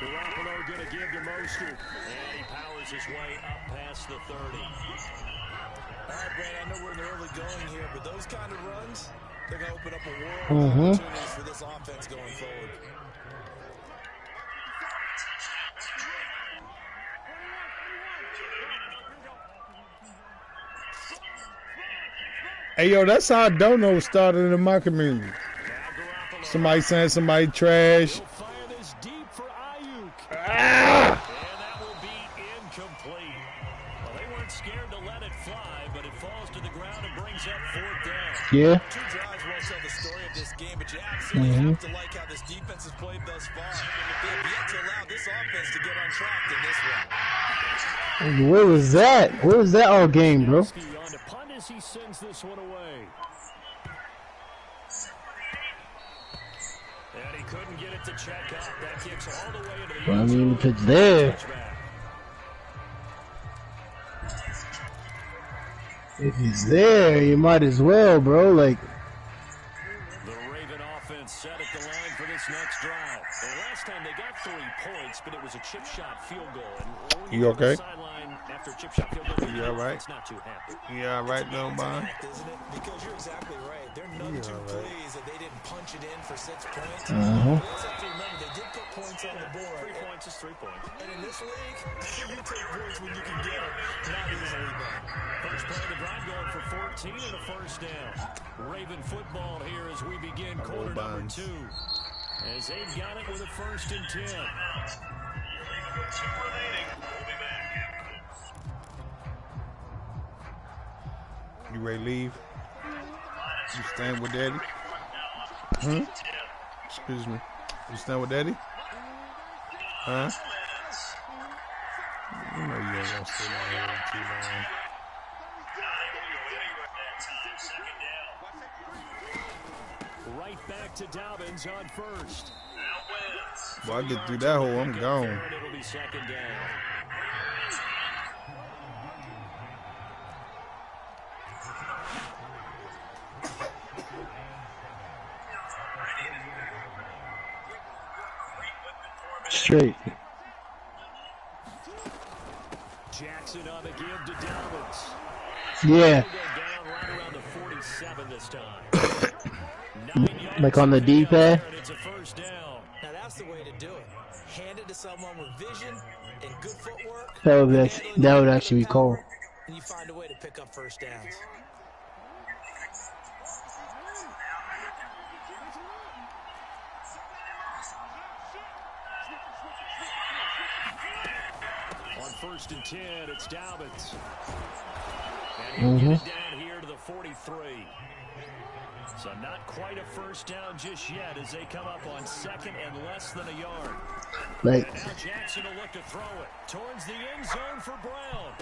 Garoppolo going to give to Mostert. And he powers his way up past the 30. All right, Brad, I know we're in the early going here, but those kind of runs, they're going to open up a world of opportunities for this offense going forward. Hey, yo, that's how dono started in my community. Somebody saying somebody trash. And that will be incomplete. Well, they weren't scared to let it fly, but it falls to the ground and brings up 4th down. Yeah. Two drives won't tell the story of this game, but you absolutely have to like how this defense has played thus far. They have yet to allow this offense to get on track in this one. Where was that? Where was that all game, bro? He sends this one away. And he couldn't get it to check up. That kicks all the way into the Well, I mean, if it's there. If he's there, you might as well, bro. Like. The Raven offense set at the line for this next drive. The last time they got 3 points, but it was a chip shot field goal. And you okay? After a chip shot field goal, you all right? It's not too happy. You all right, though, man? Isn't it? Because you're exactly right. They're none too pleased that they didn't punch it in for 6 points. You also have to remember they did put points on the board. 3 points is 3 points. And in this league, you take points when you can get them. Not easily done. First play of the drive going for 14 and a first down. Raven football here as we begin quarter number 2. As they've got it with a 1st and 10. You ready to leave? You staying with Daddy? Excuse me. You staying with Daddy? Huh? You know you ain't gonna stay down here too long. Right back to Dobbins on 1st. Well, I get through that hole, I'm gone. It'll be 2nd down. Straight. Jackson on the give to Dobbins. Yeah. Down right around the 47 this time. Like on the D-pad? It's a 1st down. Now that's the way to do it. Hand it to someone with vision and good footwork. That would actually be cool. And you find a way to pick up 1st downs. On 1st and 10, it's Dobbins. And he'll get it down here to the 43. So not quite a 1st down just yet as they come up on 2nd and less than a yard. Like, and now Jackson will look to throw it towards the end zone for Brown.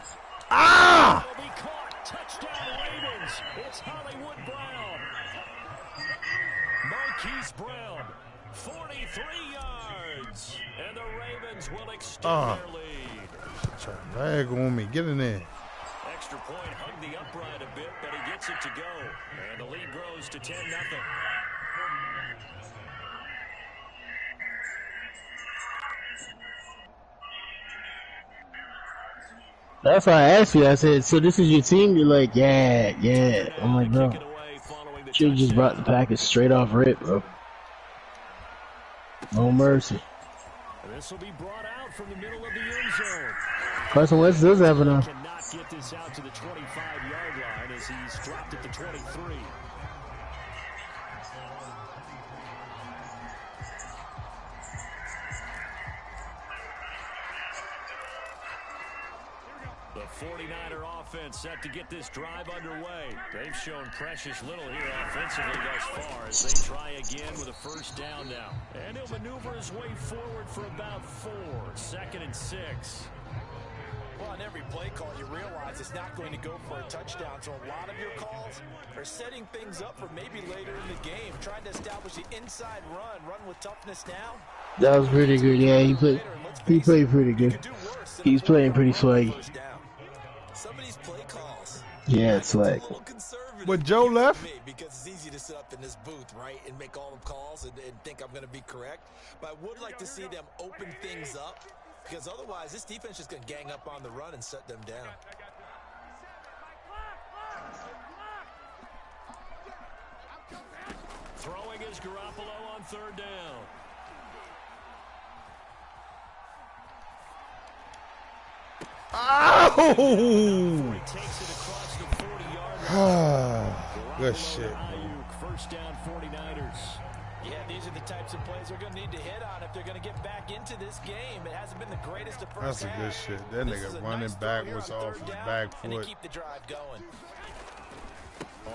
Ah! It'll be caught. Touchdown Ravens. It's Hollywood Brown. Marquise Brown, 43 yards. And the Ravens will extend their lead. Try to lag on me. Get in there. Extra point hugged the upright a bit, but he gets it to go. And the lead grows to 10-0. that's why I asked you. I said, so this is your team? You're like, yeah. I'm like, bro. Should've just brought the package straight off rip, bro. No mercy. This will be brought out from the middle of the end zone. Carson Wentz does have enough. Cannot get this out to the 25-yard line as he's dropped at the 23. The 49er offense set to get this drive underway. They've shown precious little here offensively thus far as they try again with a 1st down now. And he'll maneuver his way forward for about 4. 2nd and 6. Well, on every play call, you realize it's not going to go for a touchdown. So a lot of your calls are setting things up for maybe later in the game, trying to establish the inside run with toughness now. That was pretty good. Yeah, he played pretty good. He's playing pretty swaggy. Some of these play calls, yeah, it's like conservative. What, Joe left? Because it's easy to sit up in this booth, right, and make all the calls and think I'm going to be correct. But I would like to see them open things up, because otherwise this defense is going to gang up on the run and shut them down. Throwing is Garoppolo on third down. Oh! Good shit. First down, 49ers. Yeah, these are the types of plays they're going to need to hit on if they're going to get back into this game. It hasn't been the greatest of first That's a good shit. That nigga running backwards off his back foot. And keep the drive going.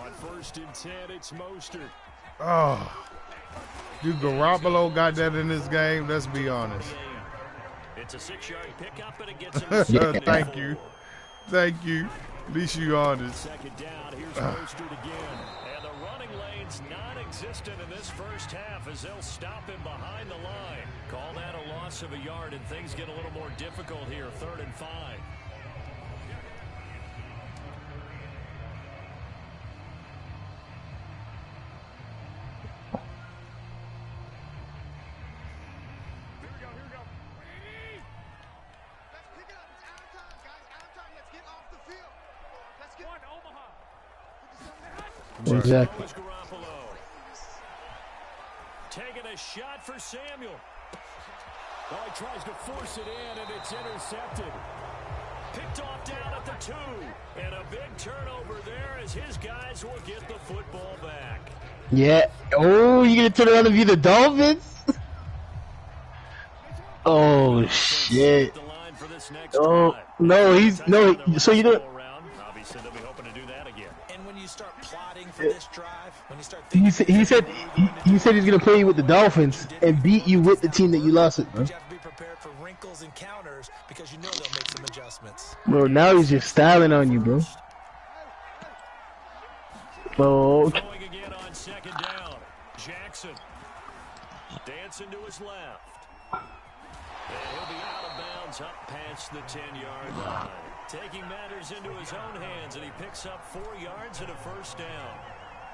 On 1st and 10, it's Mostert. Oh. Dude, Garoppolo got that in this game? Let's be honest. It's a 6-yard pickup, and it gets him. Thank you. Thank you. At least you honest. Second down, here's Mostert again. And the running lane's non-existent in this first half as they'll stop him behind the line. Call that a loss of a yard, and things get a little more difficult here. 3rd and 5. Exactly. Taking a shot for Samuel. Well, he tries to force it in, and it's intercepted. Picked off down at the 2. And a big turnover there as his guys will get the football back. Yeah. Oh, you gonna turn around and view the Dolphins? Oh shit. Oh no, he's no. So you don't. Obviously, they'll be hoping to do that again. And when you start plotting for this drive, when you start thinking, he said he's gonna play you with the Dolphins and beat you with the team that you lost it, bro. you have to be prepared for wrinkles and counters because you know they'll make some adjustments. Bro, now he's just styling on you, bro. Oh. Going again on 2nd down. Jackson dancing to his left. And he'll be out of bounds up past the 10-yard line. Taking matters into his own hands, and he picks up 4 yards and a first down.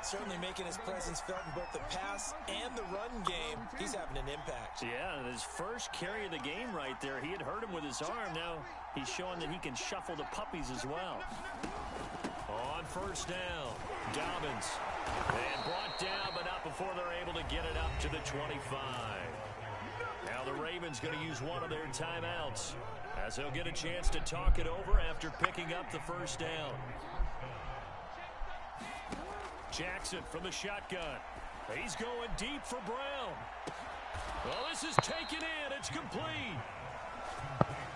Certainly making his presence felt in both the pass and the run game. He's having an impact. Yeah, his first carry of the game right there. He had hurt him with his arm. Now he's showing that he can shuffle the puppies as well. On 1st down, Dobbins. And brought down, but not before they're able to get it up to the 25. Now the Ravens going to use one of their timeouts as they'll get a chance to talk it over after picking up the first down. Jackson from the shotgun. He's going deep for Brown. Well, this is taken in. It's complete.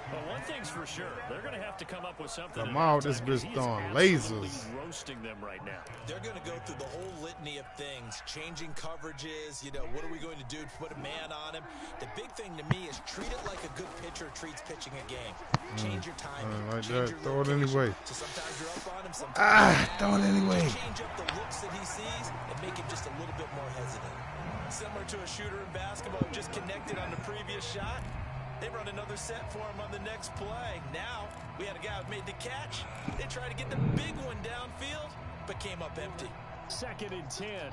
Well, one thing's for sure. They're going to have to come up with something. Come on, this bitch throwing lasers. Roasting them right now. They're going to go through the whole litany of things, changing coverages. You know, what are we going to do to put a man on him? The big thing to me is treat it like a good pitcher treats pitching a game. Change your timing. Like that. Throw it anyway. So sometimes you're up on him. Sometimes throw it anyway. Change up the looks that he sees and make him just a little bit more hesitant. Similar to a shooter in basketball who just connected on the previous shot. They run another set for him on the next play. Now, we had a guy who made the catch. They tried to get the big one downfield, but came up empty. 2nd and 10.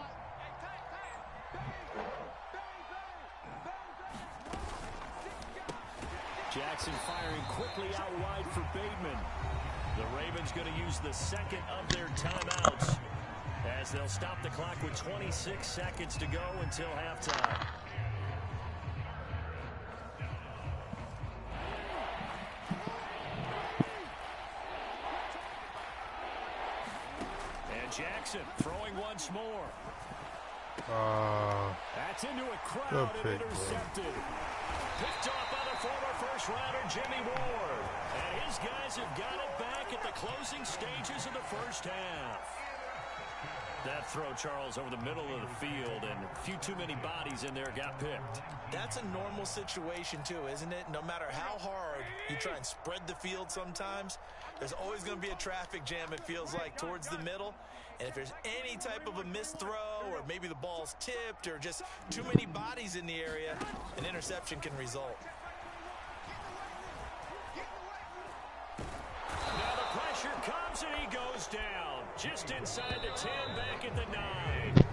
Jackson firing quickly out wide for Bateman. The Ravens going to use the second of their timeouts as they'll stop the clock with 26 seconds to go until halftime. Jackson throwing once more. That's into a crowd and intercepted. Picked off by the former first-rounder Jimmy Ward. And his guys have got it back at the closing stages of the first half. That throw, Charles, over the middle of the field, and a few too many bodies in there got picked. That's a normal situation, too, isn't it? No matter how hard you try and spread the field sometimes, there's always going to be a traffic jam, it feels like, towards the middle. And if there's any type of a missed throw, or maybe the ball's tipped, or just too many bodies in the area, an interception can result. Now the pressure comes, and he goes down. Just inside the 10, back at the 9.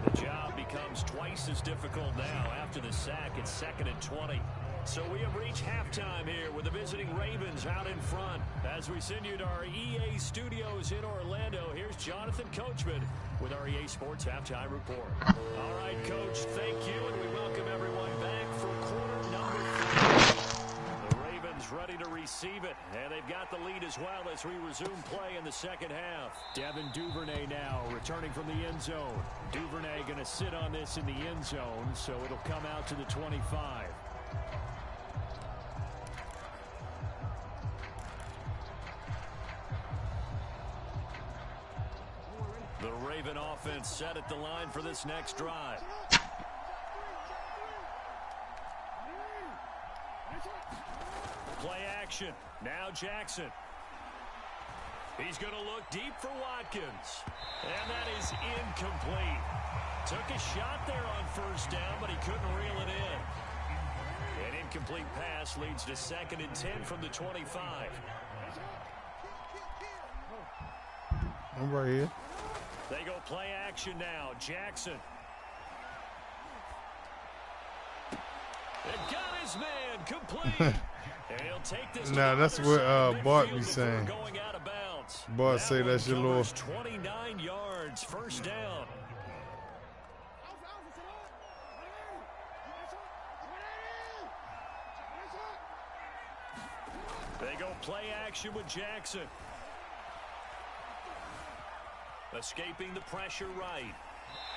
The job becomes twice as difficult now after the sack. It's 2nd and 20. So we have reached halftime here with the visiting Ravens out in front. As we send you to our EA studios in Orlando, here's Jonathan Coachman with our EA Sports Halftime Report. All right, Coach, thank you, and we welcome everyone back for quarter number 3. The Ravens ready to receive it, and they've got the lead as well as we resume play in the second half. Devin Duvernay now returning from the end zone. Duvernay going to sit on this in the end zone, so it'll come out to the 25. The Raven offense set at the line for this next drive. Play action. Now Jackson. He's going to look deep for Watkins. And that is incomplete. Took a shot there on first down, but he couldn't reel it in. An incomplete pass leads to 2nd and 10 from the 25. I'm right here. They go play action now. Jackson. And got his man complete. And he'll take this. Nah, that's what Bart be saying. Going out of bounds. Bart say that's your little 29 yards, first down. They go play action with Jackson. Escaping the pressure right.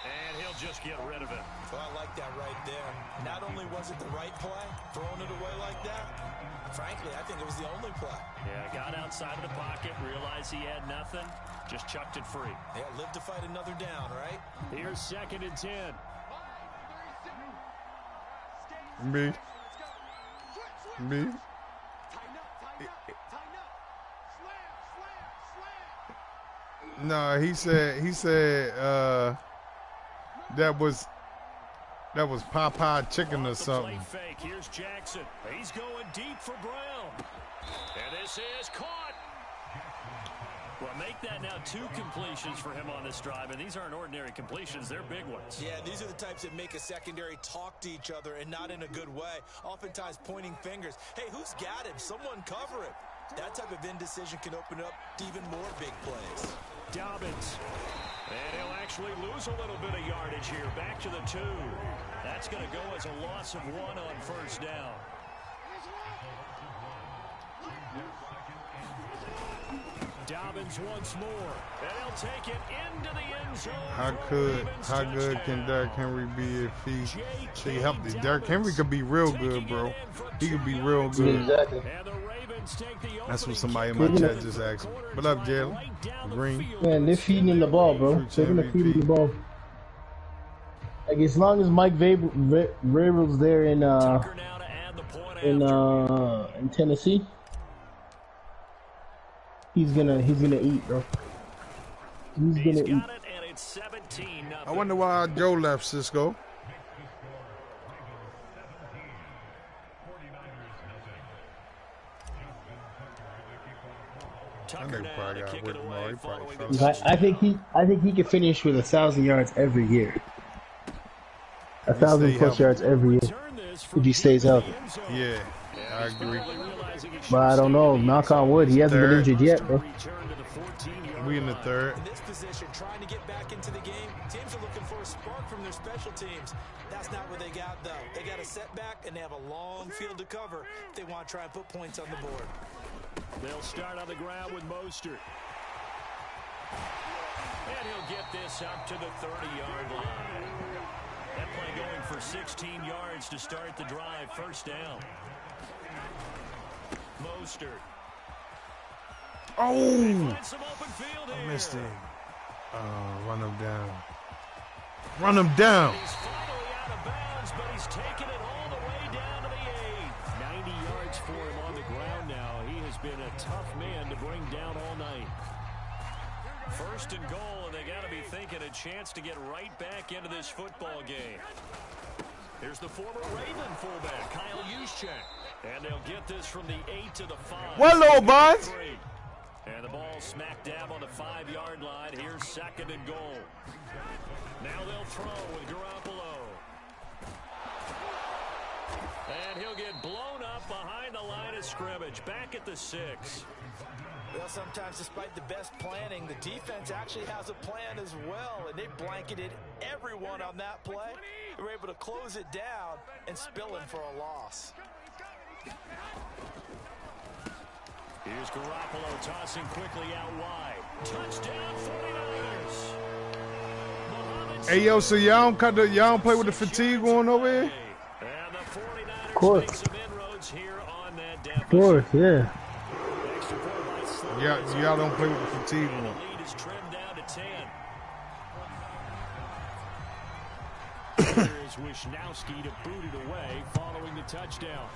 And he'll just get rid of it. Well, I like that right there. Not only was it the right play, throwing it away like that, frankly, I think it was the only play. Yeah, got outside of the pocket, realized he had nothing, just chucked it free. Yeah, live to fight another down, right? Here's 2nd and 10. Me. No, he said that was Popeye chicken or something. Fake. Here's Jackson. He's going deep for Brown. And this is caught. Well, make that now 2 completions for him on this drive, and these aren't ordinary completions. They're big ones. Yeah, these are the types that make a secondary talk to each other, and not in a good way. Oftentimes pointing fingers. Hey, who's got him? Someone cover him. That type of indecision can open up even more big plays. Dobbins. And he'll actually lose a little bit of yardage here. Back to the 2. That's going to go as a loss of 1 on first down. Dobbins once more. And he'll take it into the end zone. How good can Derrick Henry be if he healthy? Derrick Henry could be real good, bro. He could be real good. Exactly. That's what somebody in my chat just asked me. What up, Jalen? Green. Man, they're feeding him the ball, bro. They're gonna feed him the ball. Like as long as Mike Vrabel's there in Tennessee, he's gonna eat, bro. He's gonna eat. I wonder why Joe left, Cisco. I think he could finish with 1,000 yards every year. 1,000+ yards every year if he stays healthy. Yeah, I agree. But I don't know. Knock on wood, he hasn't been injured yet, bro. We in the 3rd. In this position, trying to get back into the game, teams are looking for a spark from their special teams. That's not what they got, though. They got a setback, and they have a long field to cover if they want to try and put points on the board. They'll start on the ground with Mostert. And he'll get this up to the 30-yard line. That play going for 16 yards to start the drive. First down. Mostert. Oh! I missed him. Run him down. Run him down. He's finally out of bounds, but he's taken it all the way down to the 8. 90 yards for him on the ground now. He has been a tough man to bring down all night. First and goal, and they got to be thinking a chance to get right back into this football game. Here's the former Raven fullback, Kyle Juszczyk. And they'll get this from the 8 to the 5. Well, Bonds. And the ball smack dab on the 5-yard line. Here's 2nd and goal. Now they'll throw with Garoppolo. And he'll get blown up behind the line of scrimmage. Back at the 6. Well, sometimes despite the best planning, the defense actually has a plan as well, and they blanketed everyone on that play. They were able to close it down and spill in for a loss. Here's Garoppolo tossing quickly out wide. Touchdown 49ers. Hey, yo, so y'all don't play with the fatigue going over here? And the 49ers of course. make some inroads here on that deficit. Of course, yeah. Y'all don't play with the fatigue And one. the lead is trimmed down to 10. Here's Wisnowski to boot it away following the touchdown.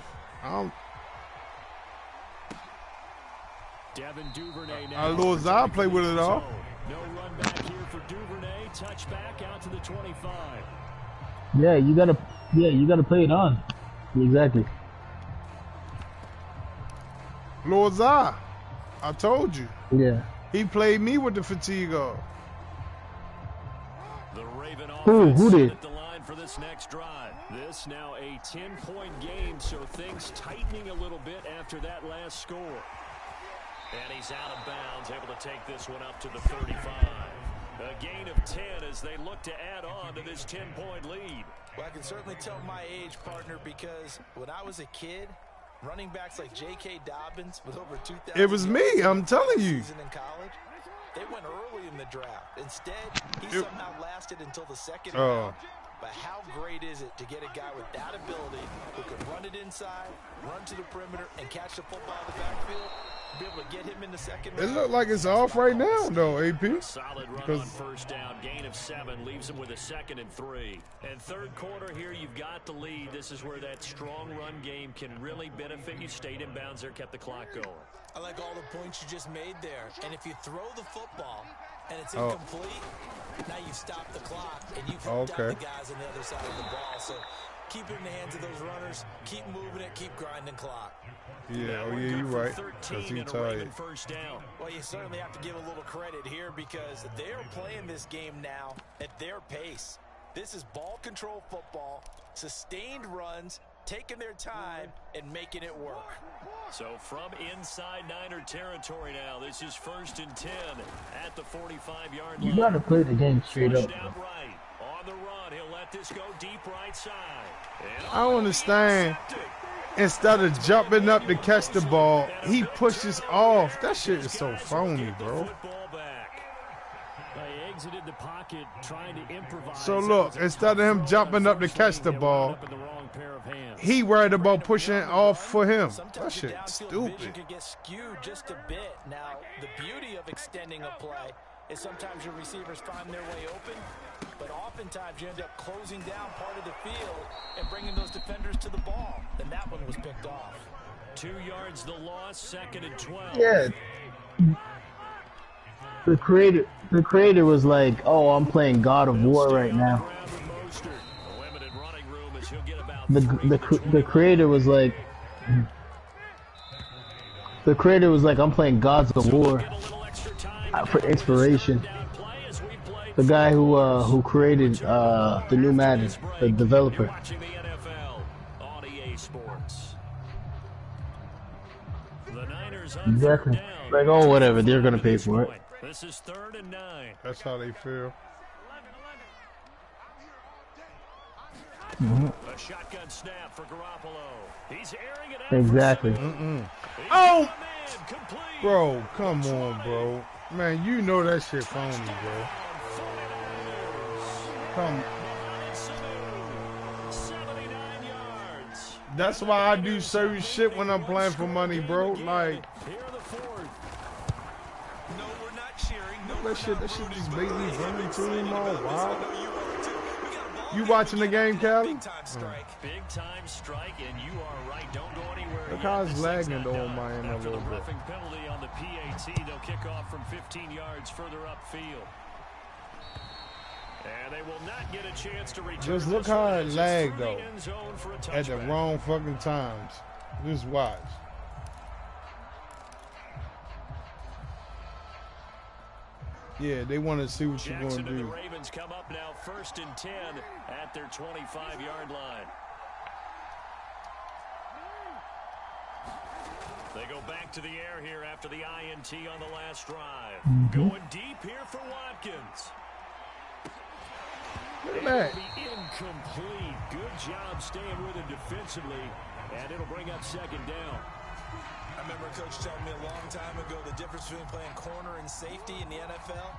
Devin Duvernay now. Lil Zai play with it all. No run back here for Duvernay. Touchback out to the 25. Yeah, you gotta play it on. Exactly. Lil Zai, I told you. Yeah. He played me with the fatigue off. The Raven Who offense did? at the line for this next drive. This now a 10-point game, so things tightening a little bit after that last score. And he's out of bounds, able to take this one up to the 35. A gain of 10 as they look to add on to this 10-point lead. Well, I can certainly tell my age, partner, because when I was a kid, running backs like J.K. Dobbins with over 2,000 It was me, I'm telling you. season in college, they went early in the draft. Instead, he somehow lasted until the 2nd round. But how great is it to get a guy with that ability who can run it inside, run to the perimeter, and catch the football in the backfield? Be able to get him in the 2nd round. It look like it's off right now, though, AP. Solid run on first down. Gain of 7 leaves him with a 2nd and 3. And third quarter here, you've got the lead. This is where that strong run game can really benefit you. Stayed in bounds there, kept the clock going. I like all the points you just made there. And if you throw the football and it's incomplete, now you stop the clock and you've helped out the guys on the other side of the ball. So keep it in the hands of those runners. Keep moving it. Keep grinding clock. Yeah, you're right. Because he's tired. Well, you certainly have to give a little credit here because they're playing this game now at their pace. This is ball control football, sustained runs, taking their time, and making it work. So from inside Niner territory now, this is 1st and 10 at the 45-yard line. You gotta play the game straight up. Out right. On the run, he'll let this go deep right side. I don't understand. Instead of jumping up to catch the ball, he pushes off. That shit is so phony, bro. So look, instead of him jumping up to catch the ball, he worried about pushing off for him. That shit stupid. Can get skewed just a bit. Now, the beauty of extending a play is sometimes your receivers find their way open, but oftentimes you end up closing down part of the field and bringing those defenders to the ball. And that one was picked off. 2 yards the loss, 2nd and 12. Yeah. The creator was like, "Oh, I'm playing God of War right now." The creator was like, "I'm playing Gods of War for inspiration." The guy who created the new Madden, the developer. Exactly. Like, oh, whatever, they're gonna pay for it. This is 3rd and 9. That's how they feel. A shotgun snap for Garoppolo. He's airing it out. Exactly. Oh, bro, come on, bro. Man, you know that shit phony, bro. Come. That's why I do certain shit when I'm playing for money, bro. Like, that shit just made me run into him all wild. You watching the game, Calvin? Big time strike, and you are right. Don't go anywhere. Look how it's lagging though on my end a little bit. Roughing penalty on the PAT. They'll kick off from 15 yards further upfield. And they will not get a chance to return. Just look how it lagged though. At the wrong fucking times. Just watch. Yeah, they want to see what you're Jackson going to and do. the Ravens come up now 1st and 10 at their 25-yard line. They go back to the air here after the INT on the last drive. Going deep here for Watkins. Look at that. It'll be incomplete. Good job staying with him defensively, and it'll bring up 2nd down. I remember a coach telling me a long time ago the difference between playing corner and safety in the NFL.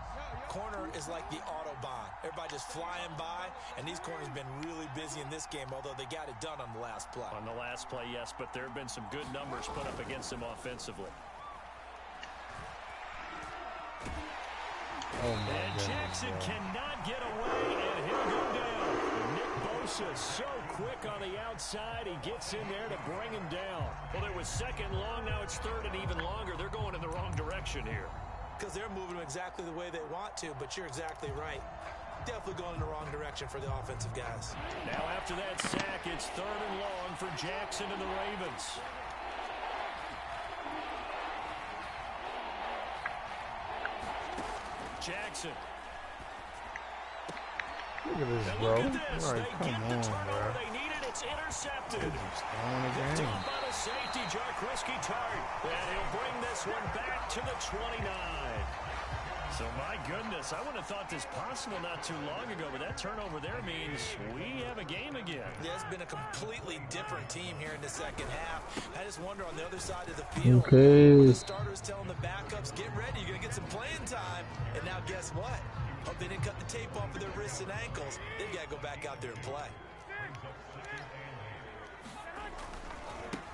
Corner is like the Autobahn. Everybody just flying by, and these corners have been really busy in this game, although they got it done on the last play. On the last play, yes, but there have been some good numbers put up against him offensively. Oh, my And goodness, Jackson bro. cannot get away, and he'll go down. Nick Bosa so quick on the outside. He gets in there to bring him down. Well, it was 2nd long. Now it's 3rd and even longer. They're going in the wrong direction here. Because they're moving them exactly the way they want to, but you're exactly right. Definitely going in the wrong direction for the offensive guys. Now after that sack, it's 3rd and long for Jackson and the Ravens. Jackson. Look at this, And bro. look at this. All They right, get come the on, turnover bro. they needed. It's intercepted. Just throwing the Picked game. off by the safety, Jarkrisky Tart. And he'll bring this one back to the 29. So, my goodness, I wouldn't have thought this possible not too long ago, but that turnover there means we have a game again. Yeah, it's been a completely different team here in the 2nd half. I just wonder on the other side of the field, Okay. the starters telling the backups, get ready, you're going to get some playing time. And now guess what? Hope they didn't cut the tape off of their wrists and ankles. They've got to go back out there and play.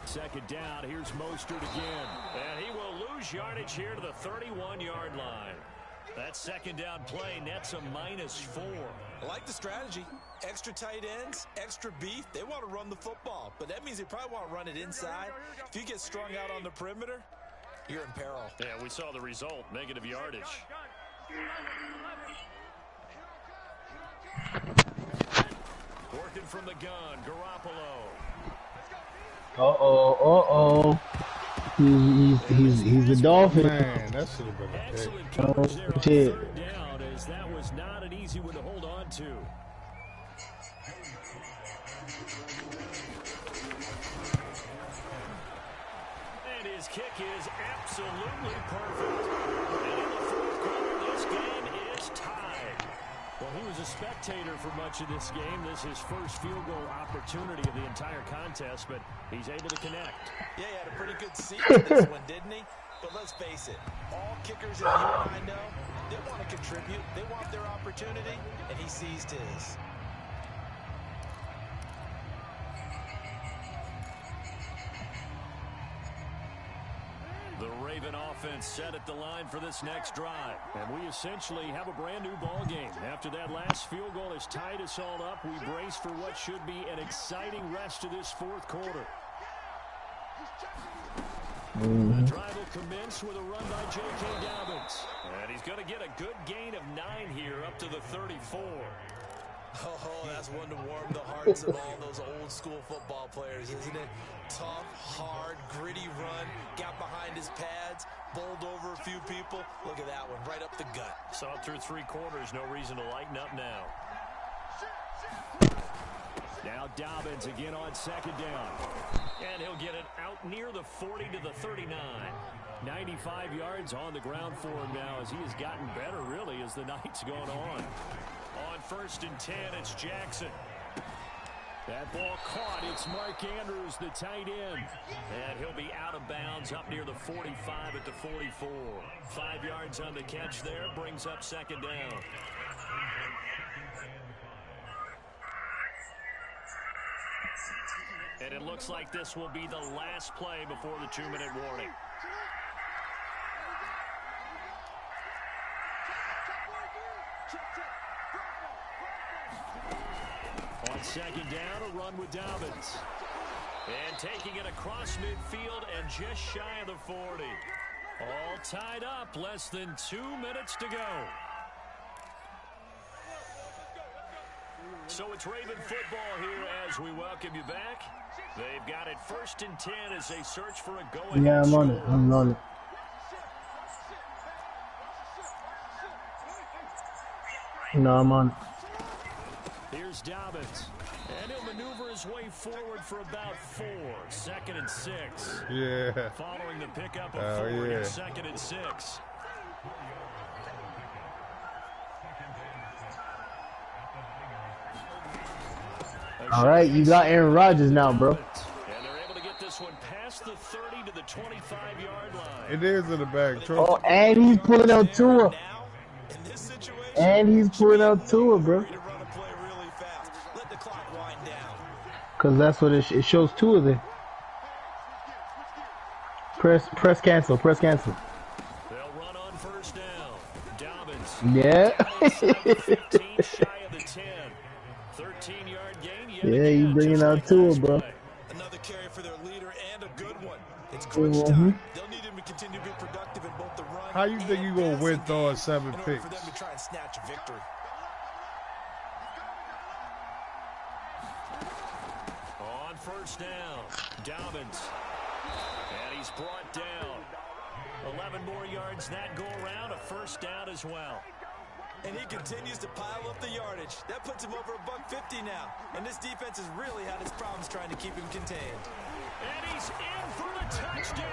2nd down, here's Mostert again. And he will lose yardage here to the 31-yard line. That 2nd down play nets a -4. I like the strategy. Extra tight ends, extra beef. They want to run the football, but that means they probably want to run it inside. If you get strung out on the perimeter, you're in peril. Yeah, we saw the result, negative yardage. Working from the gun, Garoppolo. He's the Dolphin. Man, that should have been a pick. Excellent coverage there on shit. 3rd down, as that was not an easy one to hold on to. And his kick is absolutely perfect. And in the 4th quarter, this game is tied. Well, he was a spectator for much of this game. This is his first field goal opportunity of the entire contest, but he's able to connect. Yeah, he had a pretty good seat in this one, didn't he? But let's face it, all kickers that you and I know, they want to contribute. They want their opportunity, and he seized his. The Raven offense set at the line for this next drive. And we essentially have a brand new ball game. After that last field goal has tied us all up, we brace for what should be an exciting rest of this 4th quarter. The drive will commence with a run by J.K. Dobbins. And he's going to get a good gain of 9 here up to the 34. Oh, that's one to warm the hearts of all those old school football players, isn't it? Tough, hard, gritty run, got behind his pads, bowled over a few people. Look at that one, right up the gut. Saw it through 3 quarters, no reason to lighten up now. Now Dobbins again on 2nd down. And he'll get it out near the 40 to the 39. 95 yards on the ground for him now as he has gotten better, really, as the night's gone on. On 1st and 10, it's Jackson. That ball caught. It's Mark Andrews, the tight end. And he'll be out of bounds up near the 45 at the 44. 5 yards on the catch there, brings up 2nd down. And it looks like this will be the last play before the 2-minute warning. On 2nd down, a run with Dobbins. And taking it across midfield and just shy of the 40. All tied up, less than 2 minutes to go. So it's Raven football here as we welcome you back. They've got it 1st and 10 as they search for a go-ahead Yeah, I'm on it. score. I'm on it. No, I'm on. Here's Dobbins. And he'll maneuver his way forward for about 4. 2nd and 6. Yeah. Following the pickup of 4 and 2nd and 6. All right, you got Aaron Rodgers now, bro. And they're able to get this one past the 30 to the 25-yard line. It is in the bag, Troy. Oh, and he's pulling out Tua. And he's pulling out Tua, bro. Because that's what it shows Tua there. Press cancel. Press cancel. They'll run on 1st down. Dobbins. Yeah. 15 shy of the 10. 13-yard gain. Yeah, you bringing out Tua, bro. Another carry for their leader and a good one. It's crunch time. They'll need him to continue to be productive in both the run. How you think you gonna win throwing 7 picks? For them to try and snatch a victory. On 1st down, Dobbins. And he's brought down. 11 more yards that go around. A 1st down as well. And he continues to pile up the yardage. That puts him over $150 now. And this defense has really had its problems trying to keep him contained. And he's in for the touchdown.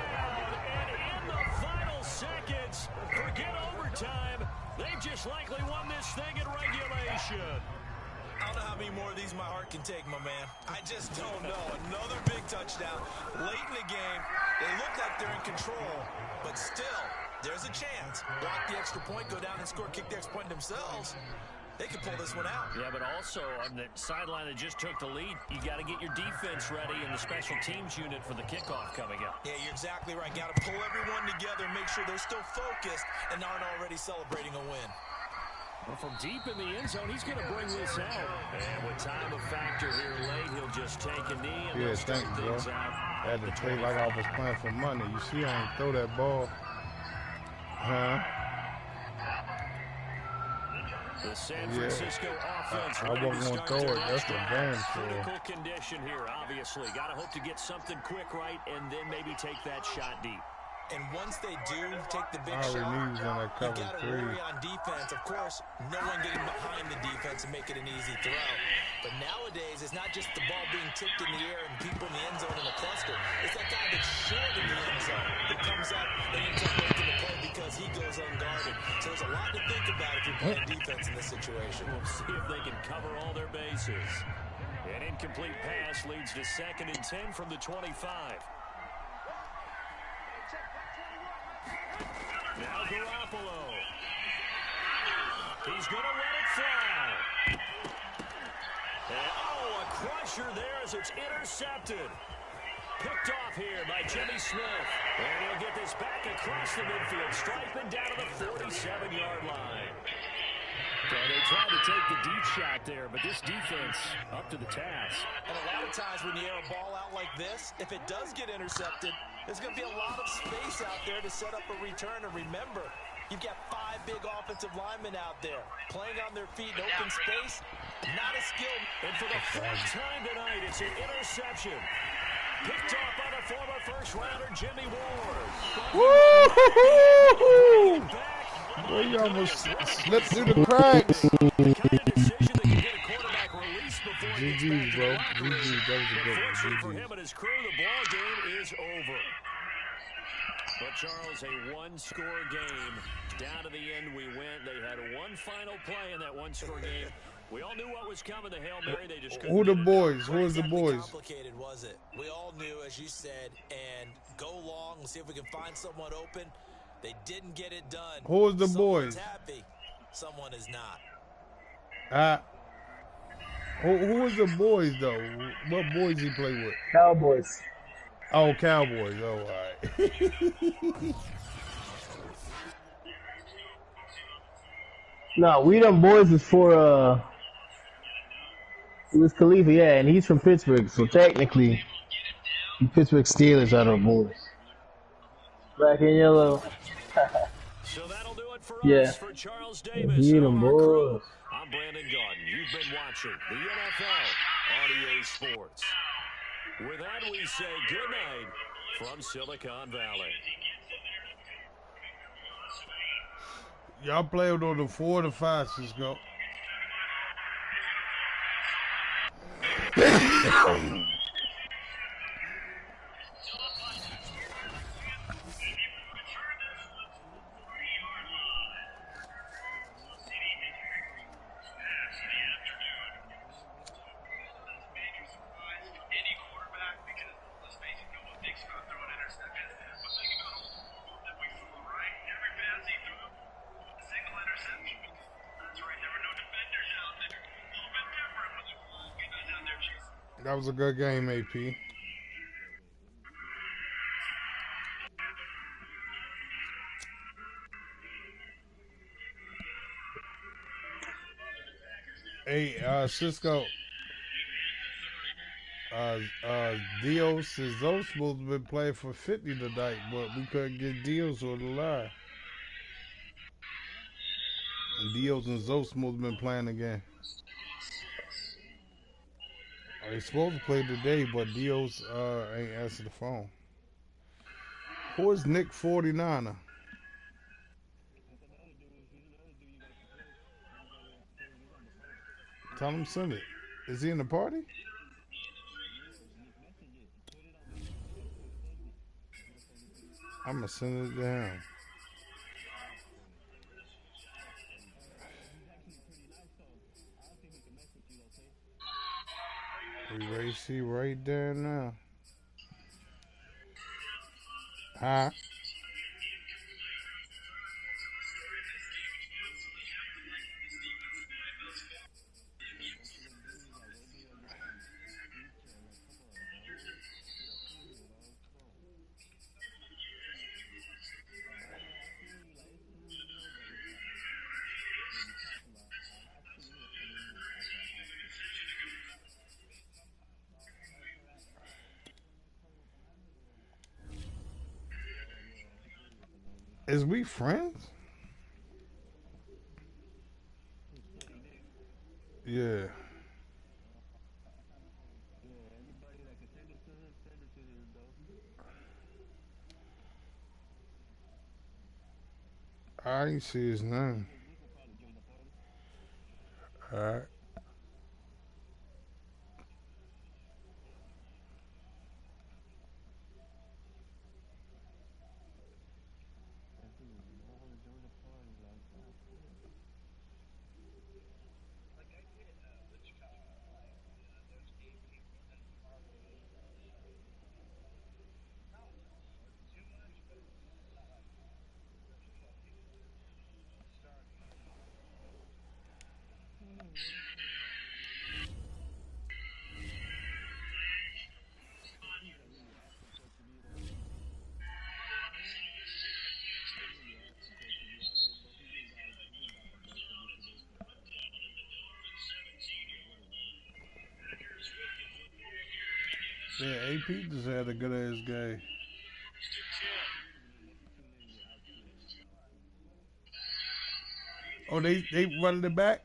And in the final seconds, forget overtime. They just likely won this thing in regulation. I don't know how many more of these my heart can take, my man. I just don't know. Another big touchdown. Late in the game, they look like they're in control, but still, there's a chance. Block the extra point, go down and score, kick the extra point themselves. They can pull this one out. Yeah, but also on the sideline that just took the lead, you got to get your defense ready and the special teams unit for the kickoff coming up. Yeah, you're exactly right. Got to pull everyone together, make sure they're still focused and aren't already celebrating a win. Well, from deep in the end zone, he's going to bring this out. And with time a factor here late, he'll just take a knee and Yeah, start thank you, bro. things out. I had to play like I was playing for money. You see, I ain't throw that ball. Huh? The San Francisco offense I wasn't going to throw it. That's the damn critical sure. condition here, obviously. Got to hope to get something quick right and then maybe take that shot deep. And once they do take the big I already shot, knew he was in that you cover got to 3. worry on defense. Of course, no one getting behind the defense and make it an easy throw. But nowadays, it's not just the ball being tipped in the air and people in the end zone in a cluster. It's that guy that's short in the end zone that comes up and ends up making the play because he goes unguarded. So there's a lot to think about if you're playing defense in this situation. We'll see if they can cover all their bases. An incomplete pass leads to 2nd and 10 from the 25. Now Garoppolo. He's going to let it fly. And, a crusher there as it's intercepted. Picked off here by Jimmy Smith. And he'll get this back across the midfield, striping down to the 47-yard line. So they tried to take the deep shot there, but this defense up to the task. And a lot of times when you air a ball out like this, if it does get intercepted, there's going to be a lot of space out there to set up a return. And remember, you've got 5 big offensive linemen out there playing on their feet in open space. Not a skill. And for the 4th time tonight, it's an interception. Picked off by the former first-rounder Jimmy Ward. Woo-hoo-hoo-hoo! Boy, you almost slipped through the cracks. The kind of decision that can get a quarterback released before he gets GG's, back bro. to the locker room. GG's. That was a good Unfortunately one. for him GG's. and his crew, the ball game is over. But, Charles, a one-score game. Down to the end we went. They had one final play in that one-score game. We all knew what was coming. The Hail Mary, they just couldn't. Who the get it boys? done. Who is the boys? Complicated, was it? We all knew, as you said, and go long and see if we can find someone open. They didn't get it done. Who is the Someone's boys? happy. Someone is not. Who is the boys though? What boys he play with? Cowboys. Oh, Cowboys. Oh, all right. No, we them boys is for it was Khalifa, yeah, and he's from Pittsburgh, so technically the Pittsburgh Steelers are the boys. Black and yellow. So that'll do it for Yeah. us. For Charles Davis, Beat 'em, and our crew, boys. I'm Brandon Gaudin. You've been watching the NFL on EA Sports. With that, we say good night from Silicon Valley. Y'all played on the 4 to 5, Cisco. That was a good game, AP. Hey, Cisco, Dios and Zoe supposed to be playing for 50 tonight, but we couldn't get Dios on the line. And Dios and Zoe supposed to been playing again. They supposed to play today, but Dios ain't answered the phone. Who is Nick 49er? Tell him send it. Is he in the party? I'm gonna send it to him. We racy right there now. Huh? Is we friends? Yeah. I ain't see his name. Alright. Yeah, AP just had a good ass game. Oh, they running it back?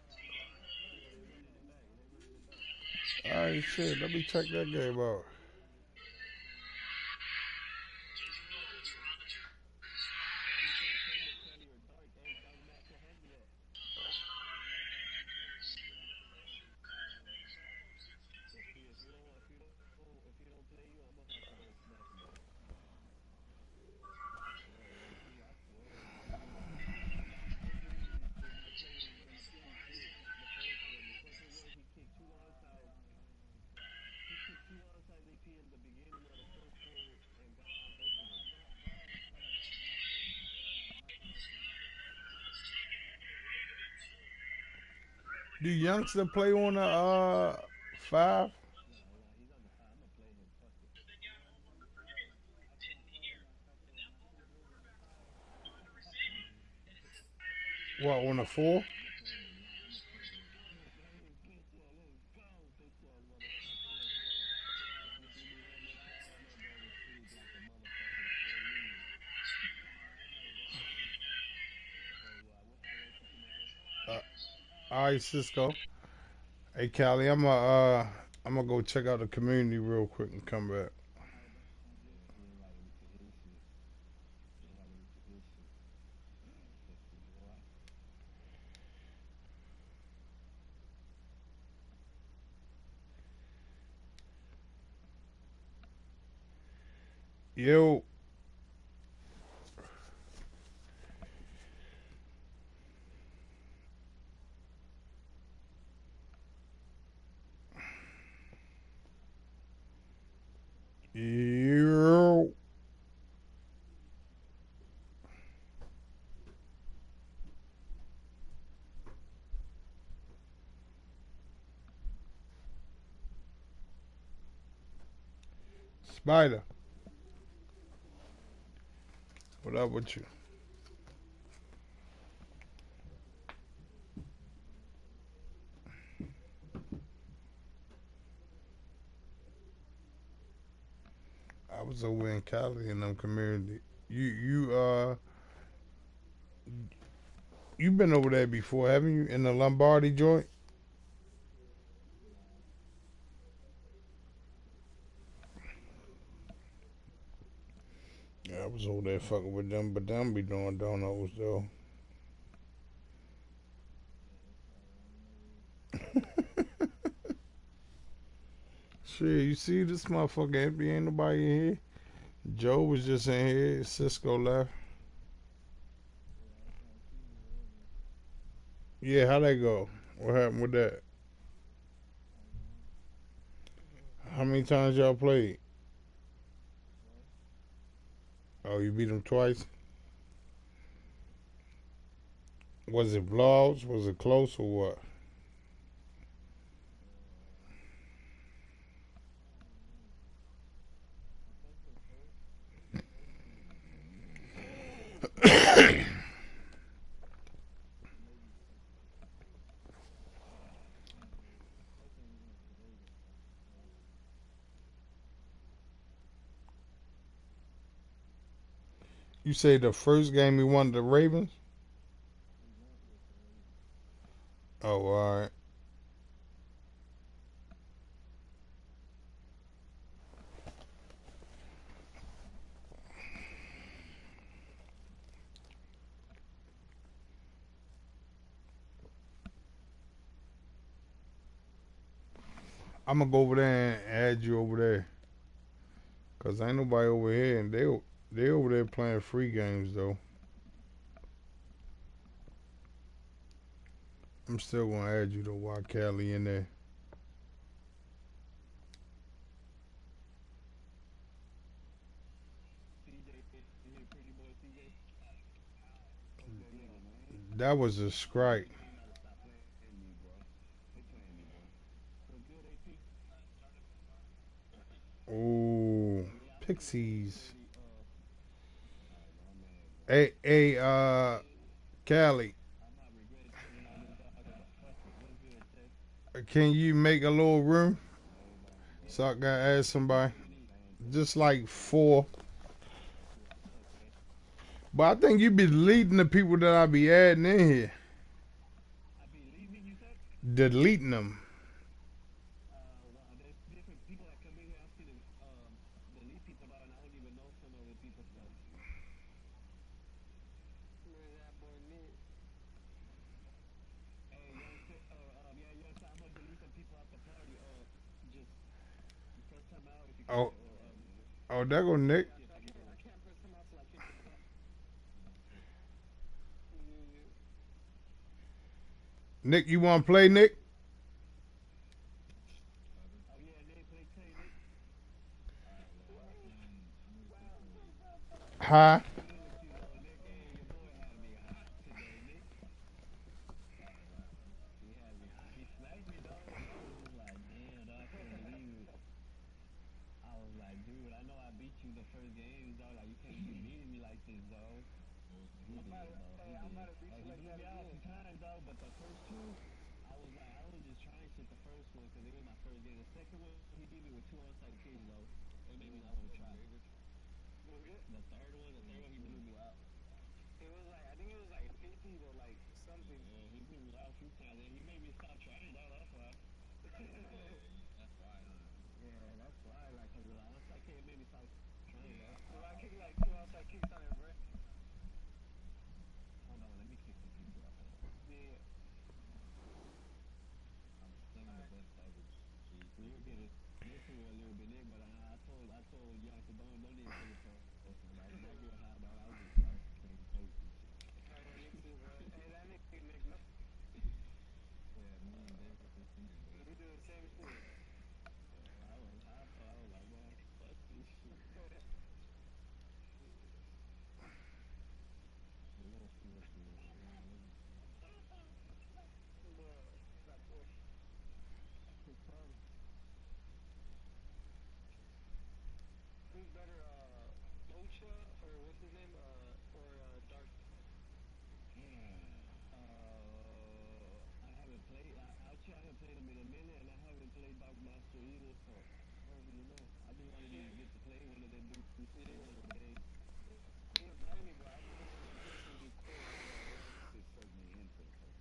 Alright, shit. Let me check that game out. Do youngster play on the 5? What, on the 4? Alright, Cisco. Hey, Callie, I'm gonna go check out the community real quick and come back. Yo. Yo. Spider. What up with you? I was over in Cali in them community. You been over there before, haven't you? In the Lombardi joint? Yeah, I was over there fucking with them, but them be doing donuts though. Shit, you see this motherfucker empty, ain't nobody in here. Joe was just in here, Cisco left. Yeah, how that go? What happened with that? How many times y'all played? Oh, you beat them twice? Was it vlogs? Was it close or what? You say the first game we won the Ravens? Oh, alright. I'm gonna go over there and add you over there. Cause ain't nobody over here and they over there playing free games though. I'm still gonna add you to Wild Cali in there. That was a strike. Ooh, Pixies. Hey, Cali, can you make a little room so I can add somebody? Just like four. But I think you be deleting the people that I be adding in here. Deleting them. Oh, oh, there go Nick. Nick, you want to play, Nick? Huh?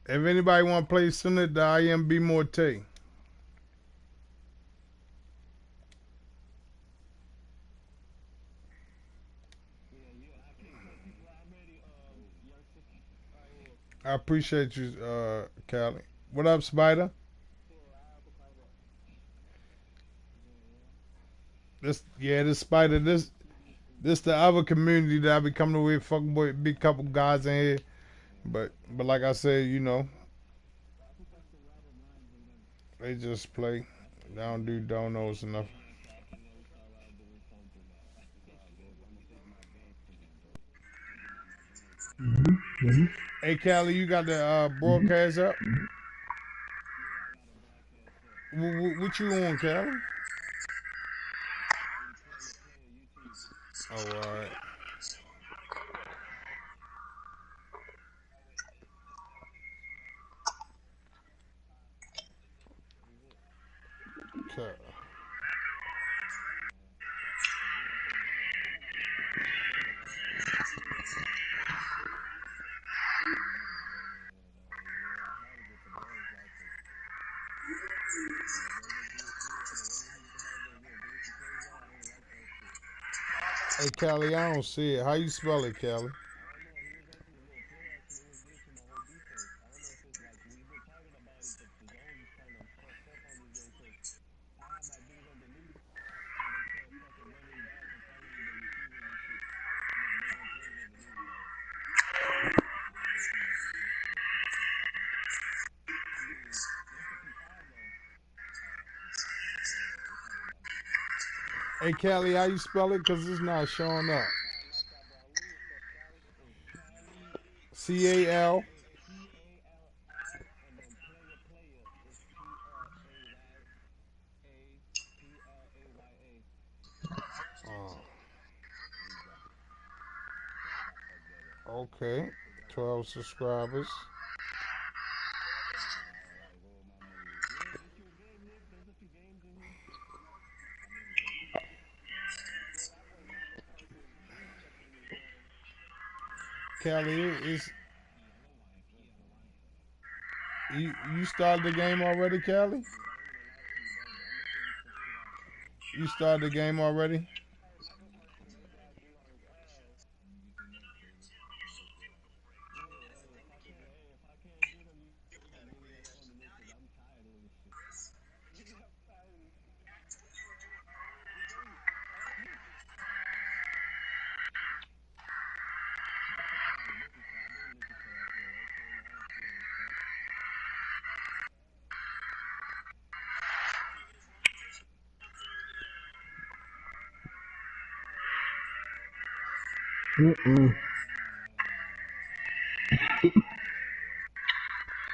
If anybody want to play sooner, the Iambmore-Tay. I appreciate you, Callie. What up, Spider? This Spider. This the other community that I be coming with. Fucking with big couple guys in here, but like I said, you know, they just play. They don't do donos enough. Hey, Callie, you got the broadcast up? What you on, Callie? Oh, all right. Okay. Hey, Callie, I don't see it. How you spell it, Callie? Hey, Callie, how you spell it? Because it's not showing up. CAL. Okay. 12 subscribers. Callie, is you started the game already, Callie? You started the game already?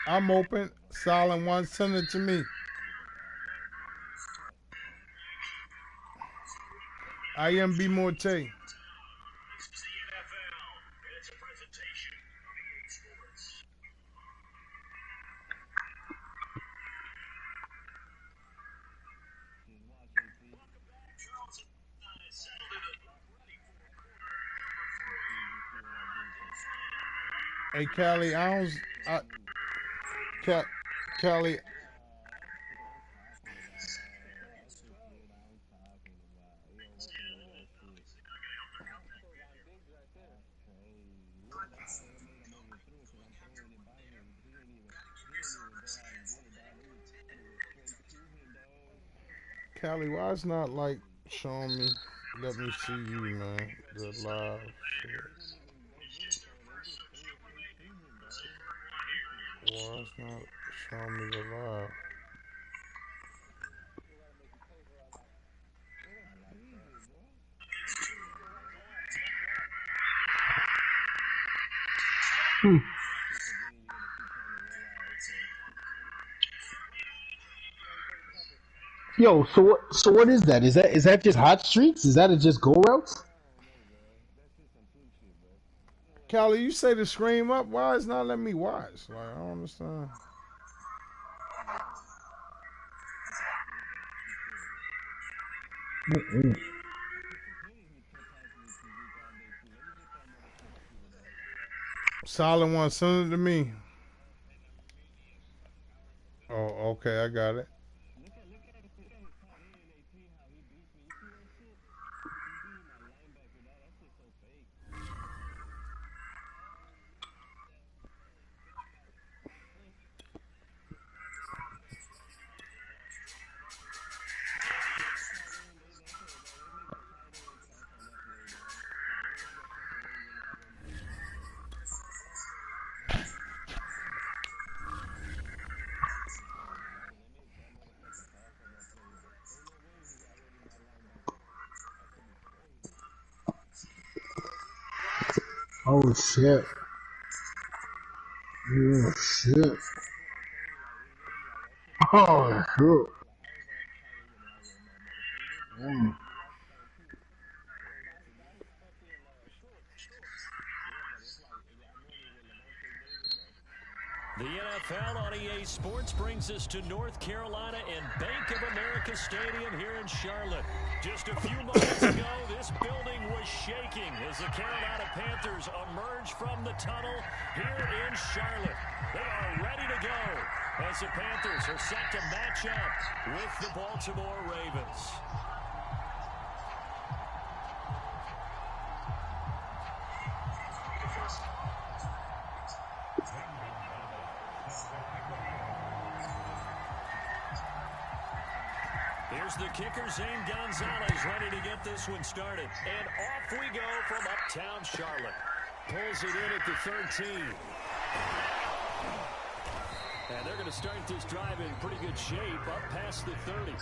I'm open. Silent one, send it to me. Iambmore-Tay. Hey, Callie, Callie, Callie, why it's not like showing me? Let me see you, man. The live shit. Why it's not showing me the live? Yo, so what is that? Is that just hot streaks? Is that just go routes? Callie, you say to scream up. Why it's not letting me watch? Like, I don't understand. Solid one, send it to me. Oh, okay, I got it. Oh shit. Oh shit. Oh shit. The NFL on EA Sports brings us to North Carolina and Bank of America Stadium here in Charlotte. Just a few moments ago, this building was shaking as the Carolina Panthers emerge from the tunnel here in Charlotte. They are ready to go as the Panthers are set to match up with the Baltimore Ravens. Here's the kicker, Zane Gonzalez, ready to get this one started. And off we go from uptown Charlotte. Pulls it in at the 13. And they're going to start this drive in pretty good shape up past the 30.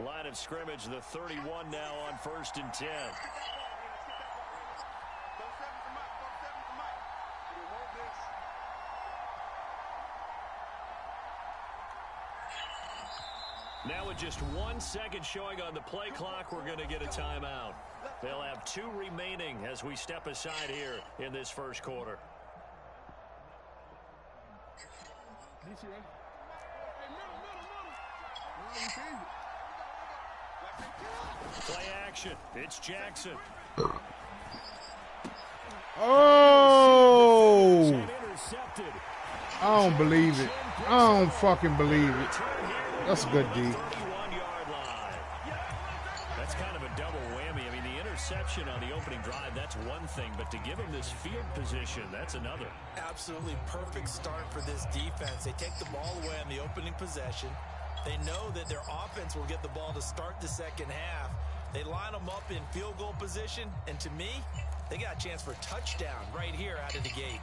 Line of scrimmage, the 31 now on 1st and 10. Now with just 1 second showing on the play clock, we're going to get a timeout. They'll have 2 remaining as we step aside here in this first quarter. Play action. It's Jackson. Oh! I don't believe it. I don't fucking believe it. That's a good D. That's kind of a double whammy. I mean, the interception on the opening drive, that's one thing, but to give him this field position, that's another. Absolutely perfect start for this defense. They take the ball away on the opening possession. They know that their offense will get the ball to start the second half. They line them up in field goal position, and to me, they got a chance for a touchdown right here out of the gate.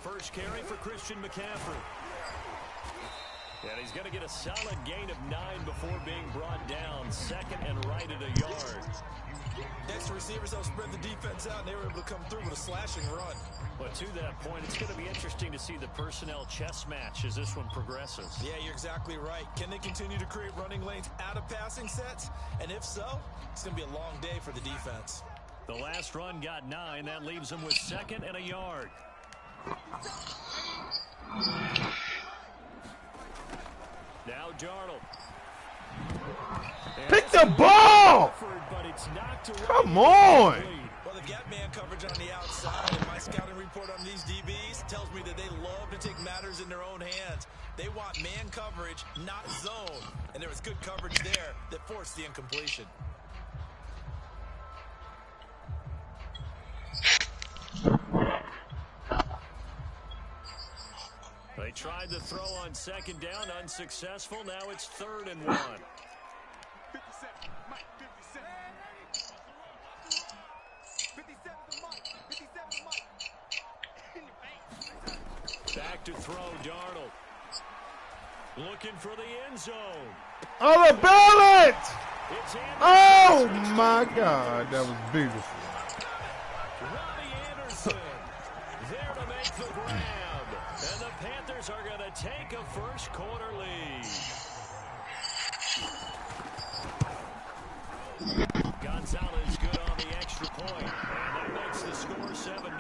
First carry for Christian McCaffrey. And he's going to get a solid gain of 9 before being brought down. Second and right at a yard. Next receivers help spread the defense out, and they were able to come through with a slashing run. But to that point, it's going to be interesting to see the personnel chess match as this one progresses. Yeah, you're exactly right. Can they continue to create running lanes out of passing sets? And if so, it's going to be a long day for the defense. The last run got 9. That leaves them with second and a yard. Now Darnold. Pick the ball! Come on! Well, they've got man coverage on the outside, and my scouting report on these DBs tells me that they love to take matters in their own hands. They want man coverage, not zone. And there was good coverage there that forced the incompletion. They tried to throw on second down, unsuccessful. Now it's 3rd and 1. 57, Mike, 57. 57 to Mike, 57 to Mike. Back to throw, Darnold. Looking for the end zone. Oh, the balance! It's Oh, my God. That was beautiful. Robbie Anderson there to make the grab. And the Panthers are going to take a first quarter lead. Gonzalez good on the extra point. And that makes the score 7-0.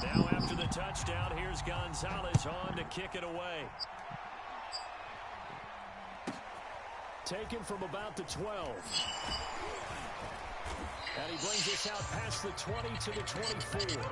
Now after the touchdown, here's Gonzalez on to kick it away. Taken from about the 12. And he brings us out past the 20 to the 24.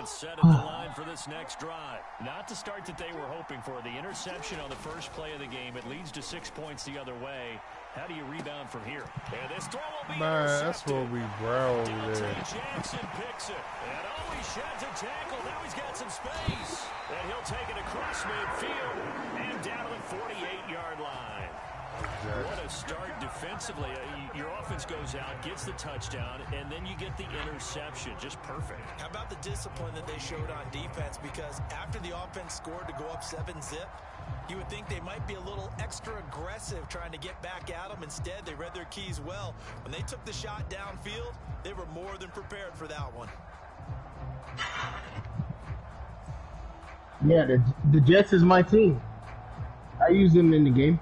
Set at the line for this next drive. Not the start that they were hoping for. The interception on the first play of the game. It leads to 6 points the other way. How do you rebound from here? And this throw will be Man, that's what we bro there. Jackson picks it. And he sheds a tackle. Now he's got some space. And he'll take it across midfield and down to the 48-yard line. Exactly. What a start defensively. Your offense goes out, gets the touchdown, and then you get the interception. Just perfect. How about the discipline that they showed on defense? Because after the offense scored to go up 7-zip, you would think they might be a little extra aggressive trying to get back at them. Instead, they read their keys well. When they took the shot downfield, they were more than prepared for that one. Yeah, the Jets is my team. I use them in the game.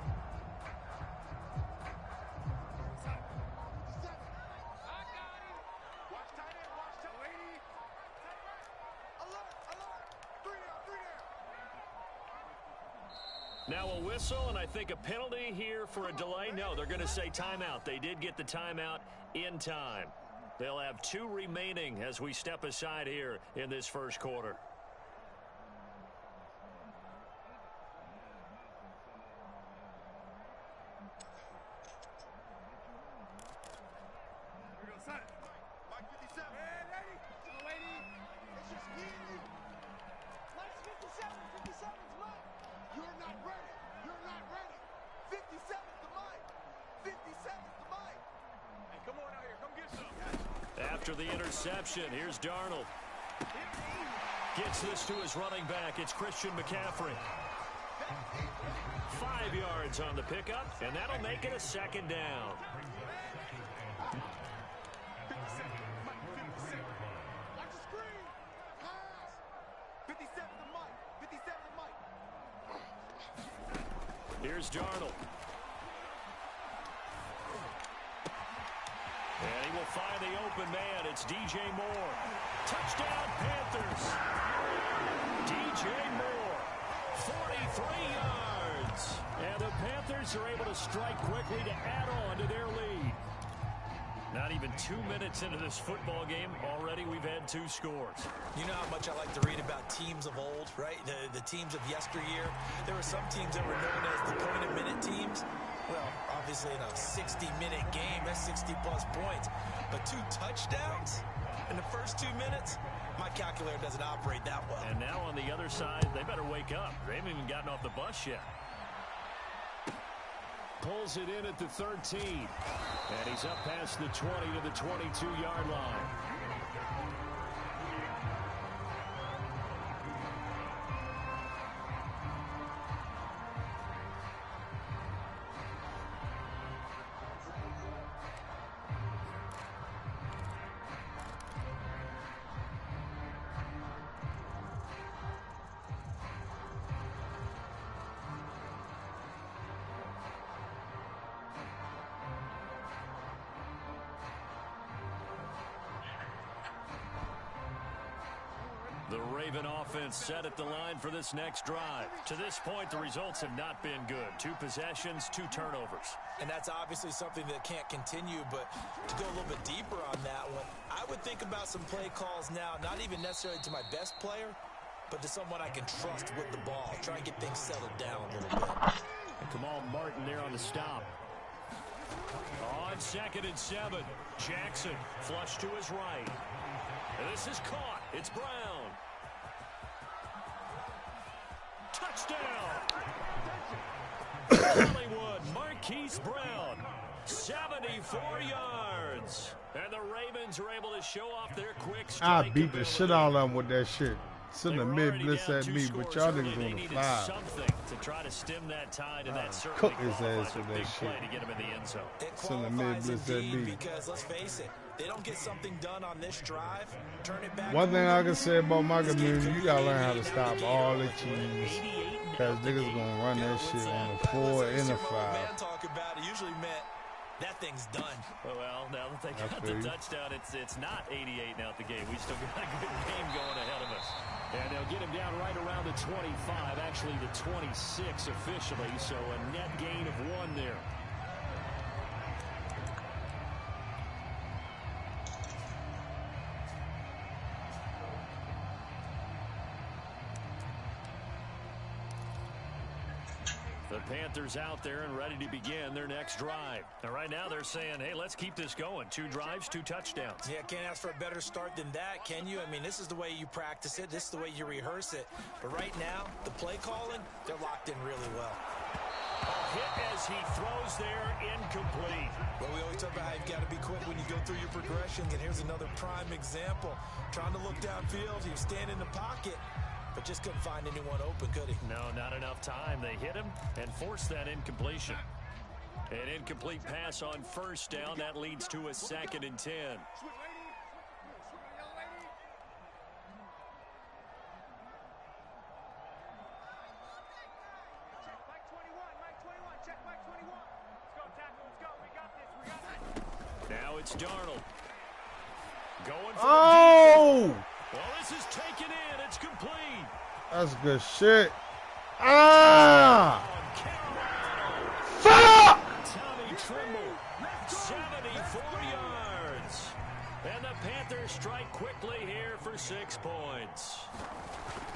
Now a whistle, and I think a penalty here for a delay. No, they're going to say timeout. They did get the timeout in time. They'll have 2 remaining as we step aside here in this first quarter. Mike 57. Man, lady. Lady. It's just easy. Mike's 57. 57's Mike. You're not ready. You're not ready. 57's the Mike. 57's the Mike. Hey, come on out here. Come get some. After the interception, here's Darnold. Gets this to his running back. It's Christian McCaffrey. 5 yards on the pickup, and that'll make it a second down. 57. Mike 57. Watch the screen. Pass. 57's the Mike. 57's the Mike. Here's Darnold. And he will find the open man. It's DJ Moore. Touchdown, Panthers. DJ Moore, 43 yards. And the Panthers are able to strike quickly to add on to their lead. Not even 2 minutes into this football game, already we've had 2 scores. You know how much I like to read about teams of old, right? The teams of yesteryear. There were some teams that were known as the point-a-minute teams. Well, obviously in a 60-minute game, that's 60-plus points. But 2 touchdowns in the first 2 minutes? My calculator doesn't operate that well. And now on the other side, they better wake up. They haven't even gotten off the bus yet. Pulls it in at the 13. And he's up past the 20 to the 22-yard line. The Raven offense set at the line for this next drive. To this point, the results have not been good. 2 possessions, 2 turnovers. And that's obviously something that can't continue, but to go a little bit deeper on that one, I would think about some play calls now, not even necessarily to my best player, but to someone I can trust with the ball. Try and get things settled down a little bit. And Kamal Martin there on the stop. On 2nd and 7, Jackson flush to his right. And this is caught. It's Brown. Touchdown! Hollywood, Marquise Brown. 74 yards. And the Ravens are able to show off their quick strike I beat the ability. shit out of them with that shit. Send a mid blitz at me, but y'all niggas on the fly. Something to try to stem that tide, and that Cook certainly his qualifies ass a with big that play shit. to get him in the end zone. It Send a mid qualifies blitz at indeed me. because, let's face it, they don't get something done on this drive. Turn it back. One thing I can say about my community, you gotta learn how to stop all the cheese. Cause niggas gonna run that shit on the 4 and the 5. Man talk about it usually meant that thing's done. Well, now that they got feel the you. touchdown, it's not 88 now at the game. We still got a good game going ahead of us. And they'll get him down right around the 25, actually the 26 officially, so a net gain of 1 there. The Panthers out there and ready to begin their next drive. And right now they're saying, hey, let's keep this going. 2 drives, 2 touchdowns. Yeah, can't ask for a better start than that, can you? I mean, this is the way you practice it. This is the way you rehearse it. But right now, the play calling, they're locked in really well. A hit as he throws there, incomplete. Well, we always talk about how you've got to be quick when you go through your progressions, and here's another prime example. Trying to look downfield, he was standing in the pocket, but just couldn't find anyone open, could he? No, not enough time. They hit him and forced that incompletion. An incomplete pass on 1st down. That leads to a 2nd and 10. Sweet lady. Sweet young lady. Check Mike 21. Mike 21. Check Mike 21. Let's go, tackle. Let's go. We got this. We got this. Now it's Darnold. Going for Oh! Well, this is taken in. It's complete. That's good shit. Ah! On Carolina. Fuck! Tommy Trimble, 74 yards. And the Panthers strike quickly here for 6 points.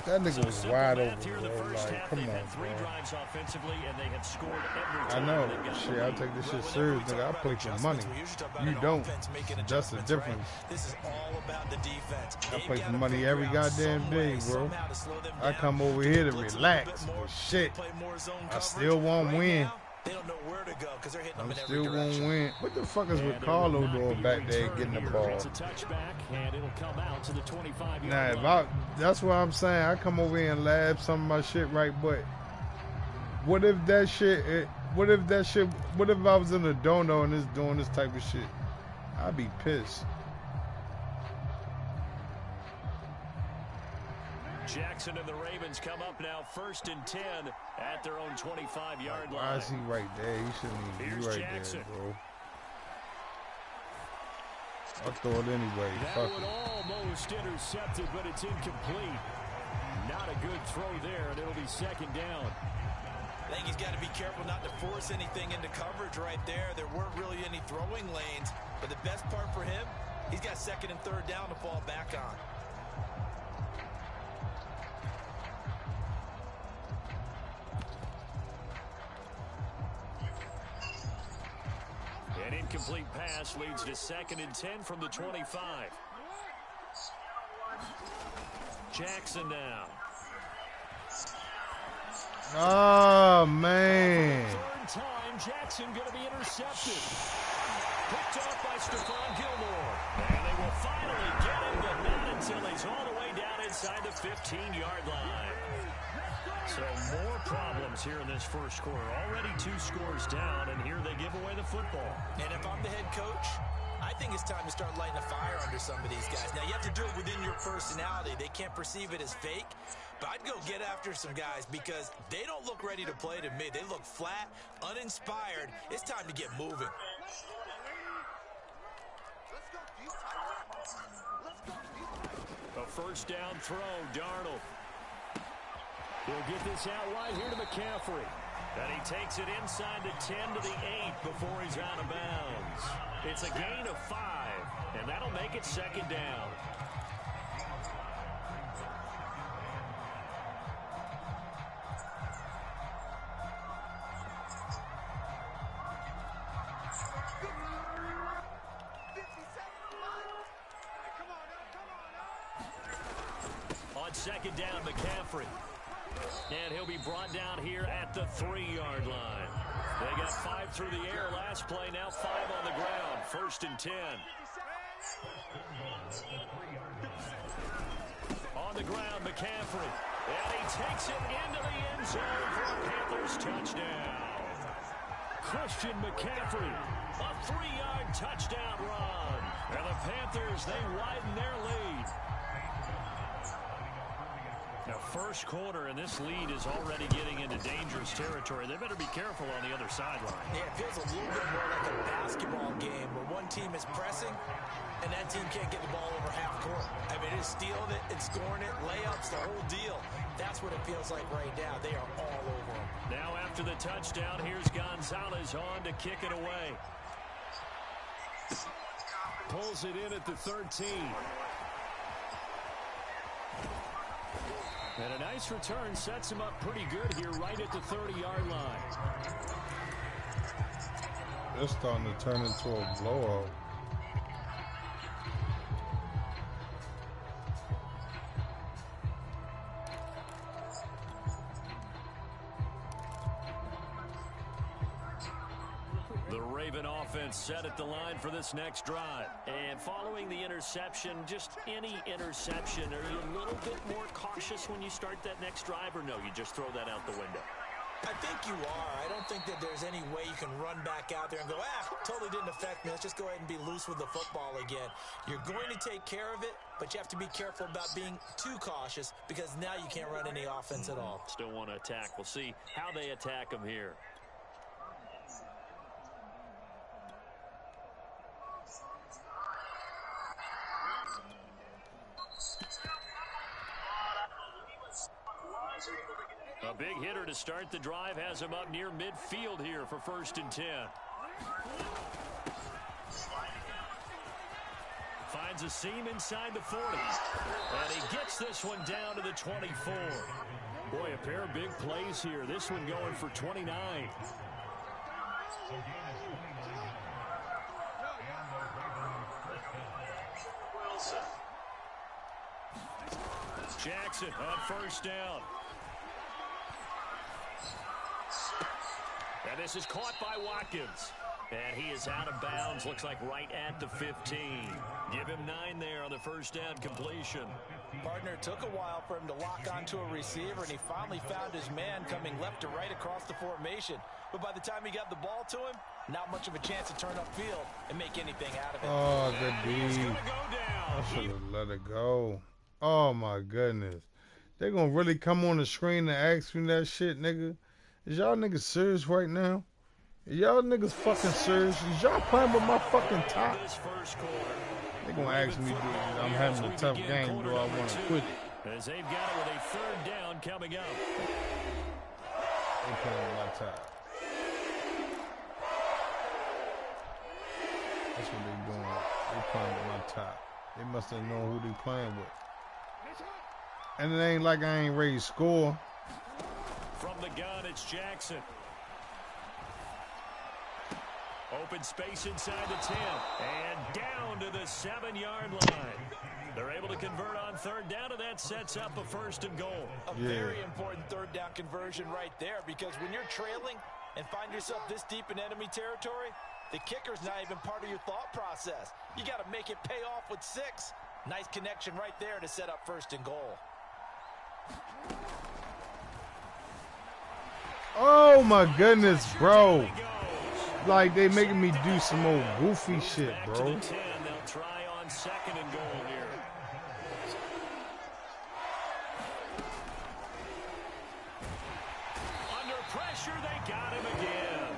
That nigga So was simple wide math open, here in the bro. first Like, half. come They've on, had 3 bro. drives offensively, and they have scored every I time know. they've got Shit, the I lead. take this shit Whenever serious, we talk nigga. I about play for money. adjustments, we usually talk about You an don't. offense making That's the adjustments, difference. right? This is all about the defense. I They've play for gotta money figure every out goddamn some day, way, bro. somehow to slow them I down, come over to here to blitz a little relax, bit more, but shit, play more zone I coverage. still won't Right win. now, they don't know where to go because they're hitting them I'm in every still gonna direction. win. What the fuck is And with it will Carlo not doing be back there returned getting the here. ball? It's a touchback, and it'll come out to the 25-yard Nah, if line. that's what I'm saying. I come over here and lab some of my shit right, but what if that shit? What if I was in a dono and it's doing this type of shit? I'd be pissed. Jackson and the Ravens come up now 1st and 10 at their own 25-yard Why line. is he right there? He shouldn't even Here's be right Jackson. there, bro. I'll throw it anyway. That Fuck one it. almost intercepted, but it's incomplete. Not a good throw there, and it'll be 2nd down. I think he's got to be careful not to force anything into coverage right there. There weren't really any throwing lanes, but the best part for him, he's got 2nd and 3rd down to fall back on. An incomplete pass leads to 2nd and 10 from the 25. Jackson now. Oh man. 3rd time, Jackson going to be intercepted. Picked off by Stephon Gilmore. And they will finally get him, but not until he's all the way down inside the 15-yard line. So more problems here in this first quarter. Already 2 scores down, and here they give away the football. And if I'm the head coach, I think it's time to start lighting a fire under some of these guys. Now, you have to do it within your personality. They can't perceive it as fake. But I'd go get after some guys because they don't look ready to play to me. They look flat, uninspired. It's time to get moving. Let's go. A first down throw, Darnold. He'll get this out wide here to McCaffrey. And he takes it inside the 10 to the 8 before he's out of bounds. It's a gain of 5, and that'll make it second down. On second down, McCaffrey. And he'll be brought down here at the 3-yard line. They got 5 through the air last play, now 5 on the ground. First and 10. On the ground, McCaffrey. And he takes it into the end zone for a Panthers touchdown. Christian McCaffrey, a 3-yard touchdown run. And the Panthers, they widen their lead. Now, first quarter, and this lead is already getting into dangerous territory. They better be careful on the other sideline. Yeah, it feels a little bit more like a basketball game where one team is pressing and that team can't get the ball over half court. I mean, it's stealing it, it's scoring it, layups, the whole deal. That's what it feels like right now. They are all over them. Now, after the touchdown, here's Gonzalez on to kick it away. Pulls it in at the 13. And a nice return sets him up pretty good here right at the 30-yard line. They're starting to turn into a blowout. The Raven offense set at the line for this next drive. And following the interception, just any interception, are you a little bit more cautious when you start that next drive, or no, you just throw that out the window? I think you are. I don't think that there's any way you can run back out there and go, totally didn't affect me. Let's just go ahead and be loose with the football again. You're going to take care of it, but you have to be careful about being too cautious because now you can't run any offense at all. Still want to attack. We'll see how they attack them here. A big hitter to start the drive has him up near midfield here for first and 10. Finds a seam inside the 40. And he gets this one down to the 24. Boy, a pair of big plays here. This one going for 29. Jackson on first down. And this is caught by Watkins. And he is out of bounds, looks like right at the 15. Give him 9 there on the first down completion. Partner, it took a while for him to lock onto a receiver, and he finally found his man coming left to right across the formation. But by the time he got the ball to him, not much of a chance to turn upfield and make anything out of it. Oh, good D. I should have let it go. Oh, my goodness. They're going to really come on the screen and ask me that shit, nigga. Is y'all niggas serious right now? Y'all niggas fucking serious? Is y'all playing with my fucking top? They gonna ask me, dude, I'm having a tough game, do I want to quit it? As they've got it with a third down coming up. They playing with my top. That's what they doing. They playing with my top. They must have known who they playing with. And it ain't like I ain't ready to score. From the gun, it's Jackson. Open space inside the 10. And down to the 7-yard line. They're able to convert on third down, and that sets up a first and goal. A very important third down conversion right there, because when you're trailing and find yourself this deep in enemy territory, the kicker's not even part of your thought process. You got to make it pay off with 6. Nice connection right there to set up first and goal. Oh my goodness, bro. Like they making me do some old goofy shit, bro. They'll try on second and goal here. Under pressure, they got him again.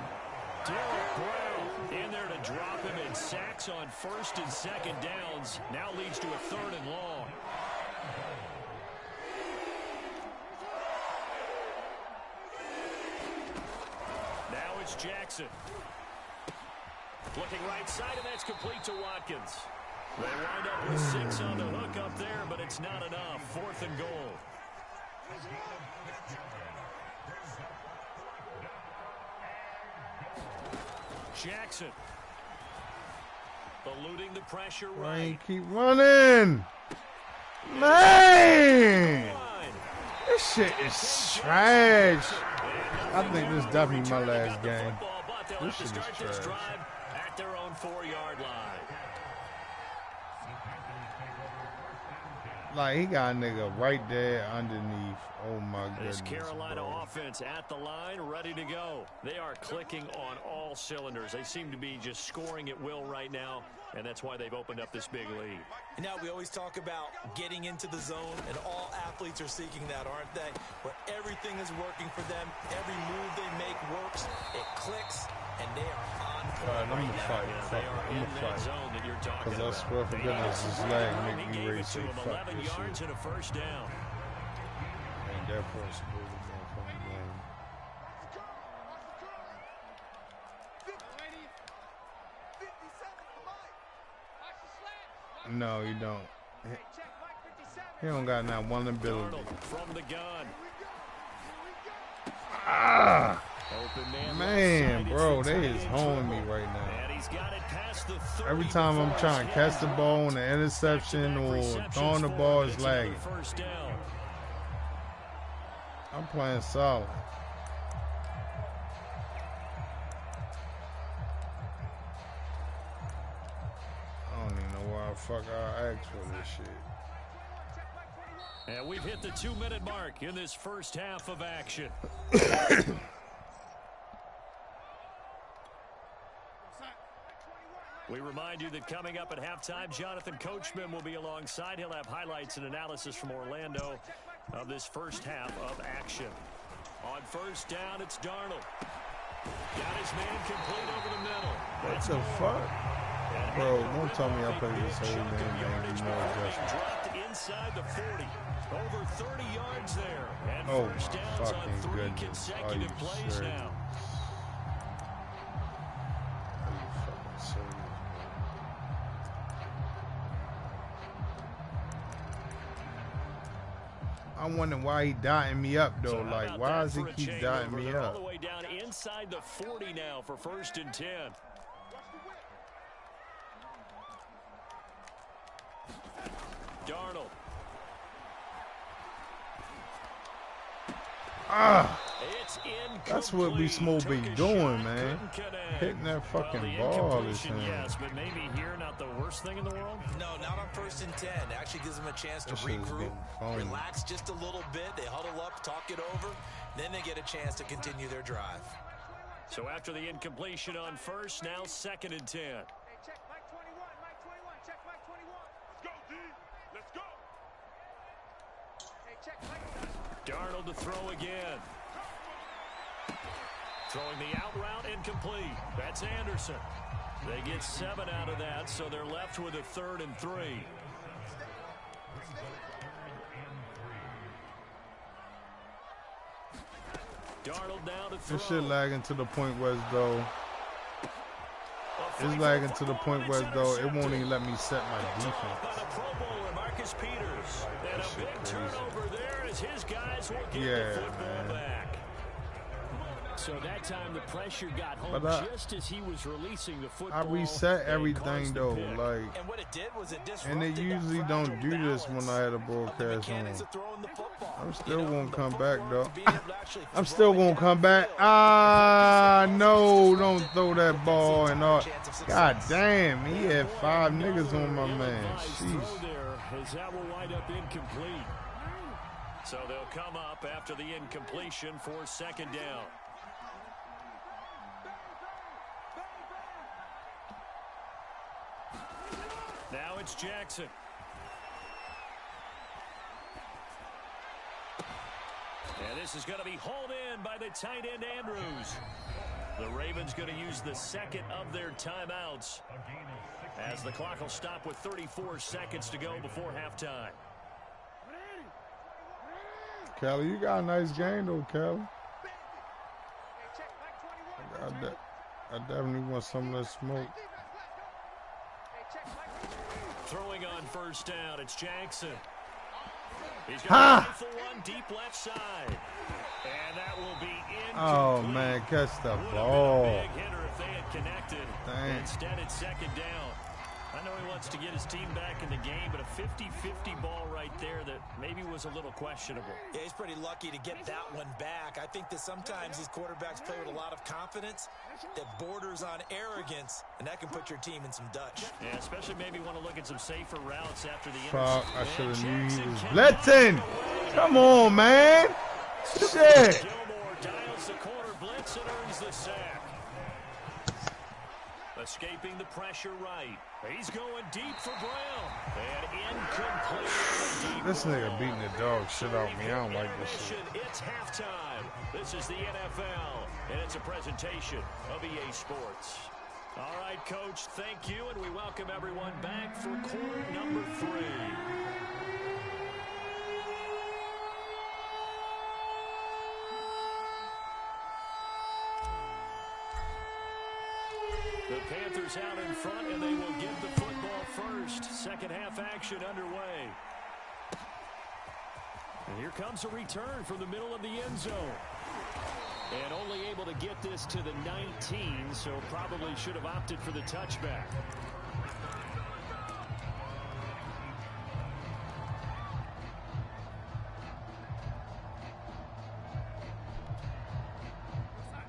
Derek Brown in there to drop him at And sacks on first and second downs now leads to a 3rd and long. Now it's Jackson. Looking right side, and that's complete to Watkins. They wind up with 6 on the hook up there, but it's not enough. 4th and goal. Jackson. Eluding the pressure right. Keep running. Man. This shit is trash. I think this is definitely my last game. This shit is trash. At their own 4-yard line. Like, he got a nigga right there underneath. Oh, my goodness. This Carolina bro. offense at the line, ready to go. They are clicking on all cylinders. They seem to be just scoring at will right now, and that's why they've opened up this big lead. And now we always talk about getting into the zone, and all athletes are seeking that, aren't they? Where everything is working for them, every move they make works, it clicks, and they are on point. I'm gonna fight. They are in that zone that you're talking about. Because I swear for goodness, this leg make me ready to say fuck 11 this yards shit. and a first down. And therefore, it's supposed to be from the game. No, you don't. He don't got not one ability. From the gun. Ah! Open Man, bro, they is holding me right now. And he's got it past the Every time I'm trying to catch the ball on the interception or throwing the ball, is lagging. First down. I'm playing solid. I don't even know why the fuck I asked for this shit. And we've hit the 2-minute mark in this first half of action. We remind you that coming up at halftime, Jonathan Coachman will be alongside. He'll have highlights and analysis from Orlando of this first half of action. On first down, it's Darnold. Got his man complete over the middle. What the fuck? Bro, don't tell me I play this whole damn game. You know adjustment. Dropped inside the 40. Over 30 yards there. And Oh, first my downs on fucking 3 goodness. consecutive Are you plays serious? now. Are you fucking serious? I wonder why he dotting me up though. So how Like, about why that does he for a keep dotting changeover? me They're all up? the way down inside the 40 now for first and 10. Darnold. Ah, It's incomplete. that's what we supposed to be Took a doing, shot, man. couldn't connect. Hitting that fucking the ball this incompletion, time. yes, but maybe here not the worst thing in the world. No, not on first and 10. It actually gives them a chance to That shit is regroup, getting phony. relax just a little bit. They huddle up, talk it over. Then they get a chance to continue their drive. So after the incompletion on first, now second and 10. Hey, check Mike 21, Mike 21, check Mike 21. Let's go, D. Let's go. Hey, check Mike. Darnold to throw again. Throwing the out route incomplete. That's Anderson. They get 7 out of that, so they're left with a 3rd and 3. Darnold down to throw. This shit lagging to the point where as though it's lagging to the point where as though it won't even let me set my By the defense. Pro Bowler, Marcus Peters. And That a shit big crazy. turnover there as his guys will get Yeah, the football man. back. So that time the pressure got home But just as he was releasing the I football. reset and everything caused the though, pick. like, And what it did was it disrupted and they that usually fragile don't do this when balance I had a of the broadcast on. mechanics of throwing the football. I'm You still know, gonna the come back footwork, though. being able to actually I'm throw still it gonna come back. downfield. Ah, no, don't Disrupted throw that defensive ball and all. chance of God success. damn, he had 5 niggas on my man. Ill-advised throw Sheesh. there as that will wind up incomplete. So they'll come up after the incompletion for second down. Now it's Jackson. And this is going to be hauled in by the tight end Andrews. The Ravens going to use the second of their timeouts as the clock will stop with 34 seconds to go before halftime. Kelly, you got a nice game, though, Kelly. I definitely want some of that smoke. Throwing on first down, it's Jackson. He's got a rifle one deep left side. And that will be incomplete. Oh, man, catch the ball. Big hitter if they had connected. Dang. Instead, it's second down. I know he wants to get his team back in the game, but a 50-50 ball right there that maybe was a little questionable. Yeah, he's pretty lucky to get that one back. I think that sometimes these quarterbacks play with a lot of confidence that borders on arrogance, and that can put your team in some Dutch. Yeah, especially maybe want to look at some safer routes after the Fuck, I interception. should have knew he was blitzing. Come on, man. Shit. Gilmore dials the corner blitz and earns the sack. Escaping the pressure right. He's going deep for Brown. And incomplete. This nigga beating the dog shit out me. I don't like this shit. It's halftime. This is the NFL, and it's a presentation of EA Sports. All right, Coach, thank you, and we welcome everyone back for quarter number 3. The Panthers out in front, and they will give the football first. Second half action underway. And here comes a return from the middle of the end zone. And only able to get this to the 19, so probably should have opted for the touchback.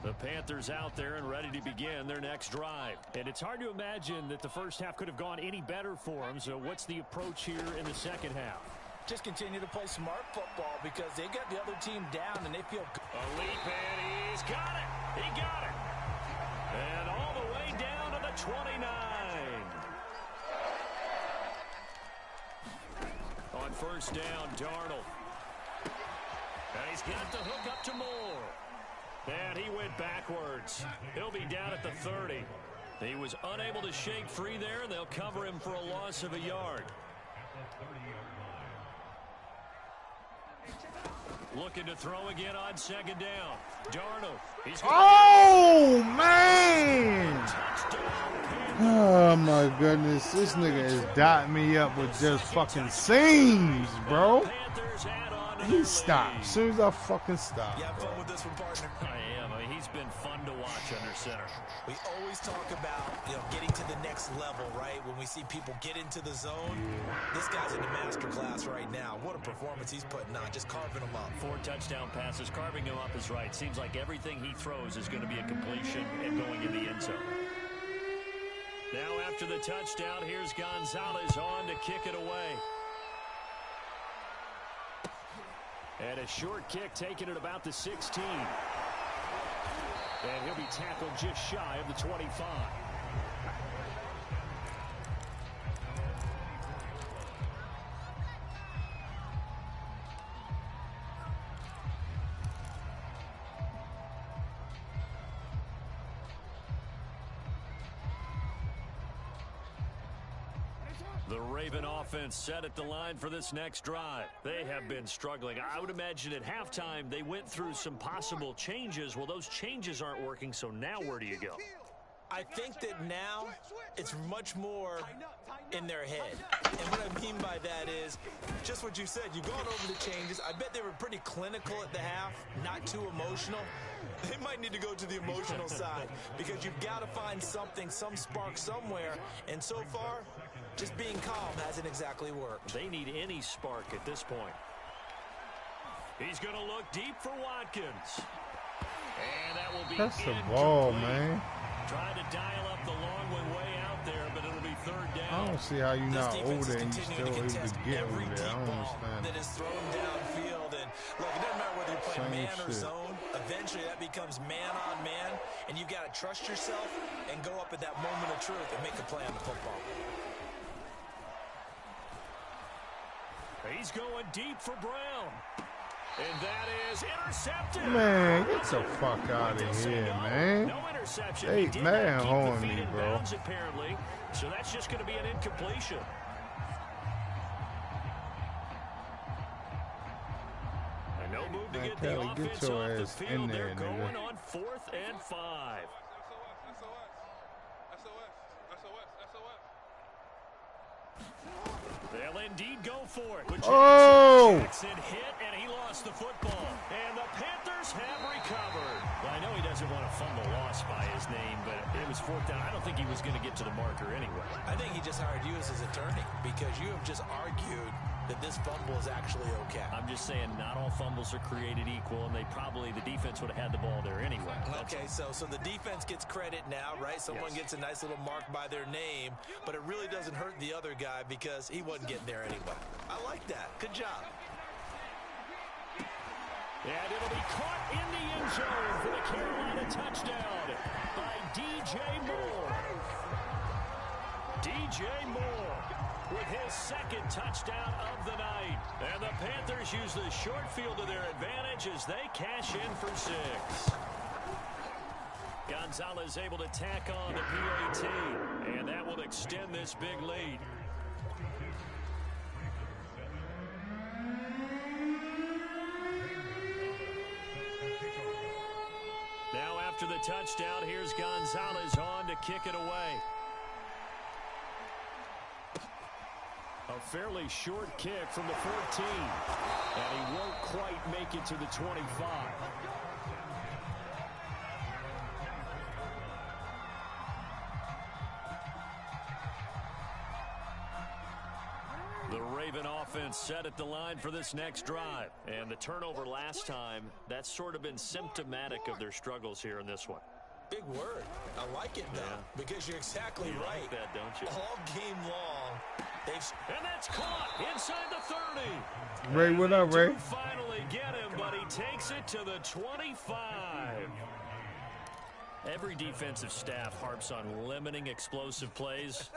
The Panthers out there and ready to begin their next drive. And it's hard to imagine that the first half could have gone any better for them. So what's the approach here in the second half? Just continue to play smart football because they got the other team down and they feel good. A leap, and he's got it. He got it. And all the way down to the 29. On first down, Darnold. And he's got the hook up to Moore. And he went backwards. He'll be down at the 30. He was unable to shake free there, and they'll cover him for a loss of a yard. Looking to throw again on second down. Darnold. Oh, man. Oh, my goodness. This nigga is dotting me up with just fucking seams, bro. He stopped. As soon as I fucking stopped. You have fun with this one, partner? I am. I mean, he's been fun to watch under center. We always talk about, getting to the next level, right? When we see people get into the zone, this guy's in the master class right now. What a performance he's putting on, just carving them up. 4 touchdown passes, carving him up is right. Seems like everything he throws is going to be a completion and going in the end zone. Now after the touchdown, here's Gonzalez on to kick it away. And a short kick taken at about the 16. And he'll be tackled just shy of the 25. The Raven offense set at the line for this next drive. They have been struggling. I would imagine at halftime they went through some possible changes. Well, those changes aren't working, so now where do you go? I think that now it's much more in their head. And what I mean by that is just what you said. You've gone over the changes. I bet they were pretty clinical at the half, not too emotional. They might need to go to the emotional side because you've got to find something, some spark somewhere. And so far, just being calm hasn't exactly worked. They need any spark at this point. He's going to look deep for Watkins. And that will be That's the ball, man. Trying to dial up the long way out there, but it'll be third down. I don't see how you're not older and you still able to get over there. I don't understand. That is thrown downfield, and look, it doesn't matter whether you play Same man or shit. zone. Eventually, that becomes man on man, and you got to trust yourself and go up at that moment of truth and make a play on the football. He's going deep for Brown. And that is intercepted. Man, get the fuck out of here, man. No interception. Hey, He did man, not keep hold the feet me, in bro. bounds, apparently. So that's just going to be an incompletion. And no move to Man, get the Kelly, offense get your off the ass in field. there, They're going nigga. on 4th and 5. They'll indeed go for it. Jackson hit, and he lost the football. And the Panthers have recovered. Well, I know he doesn't want to fumble loss by his name, but it was 4th down. I don't think he was going to get to the marker anyway. I think he just hired you as his attorney because you have just argued that this fumble is actually okay. I'm just saying not all fumbles are created equal, and the defense would have had the ball there anyway. Okay, so the defense gets credit now, right? Someone gets a nice little mark by their name, but it really doesn't hurt the other guy because he wasn't getting there anyway. I like that. Good job. And it'll be caught in the end zone for the Carolina touchdown by DJ Moore. DJ Moore with his 2nd touchdown of the night. And the Panthers use the short field to their advantage as they cash in for 6. Gonzalez able to tack on the PAT, and that will extend this big lead. Now after the touchdown, here's Gonzalez on to kick it away. A fairly short kick from the 14, and he won't quite make it to the 25. The Raven offense set at the line for this next drive. And the turnover last time, that's sort of been symptomatic of their struggles here in this one. Big word. I like it, though, because you're exactly right. Like that, don't you? All game long, and that's caught inside the 30. Ray, what up, Ray? Finally get him, but he takes it to the 25. Every defensive staff harps on limiting explosive plays.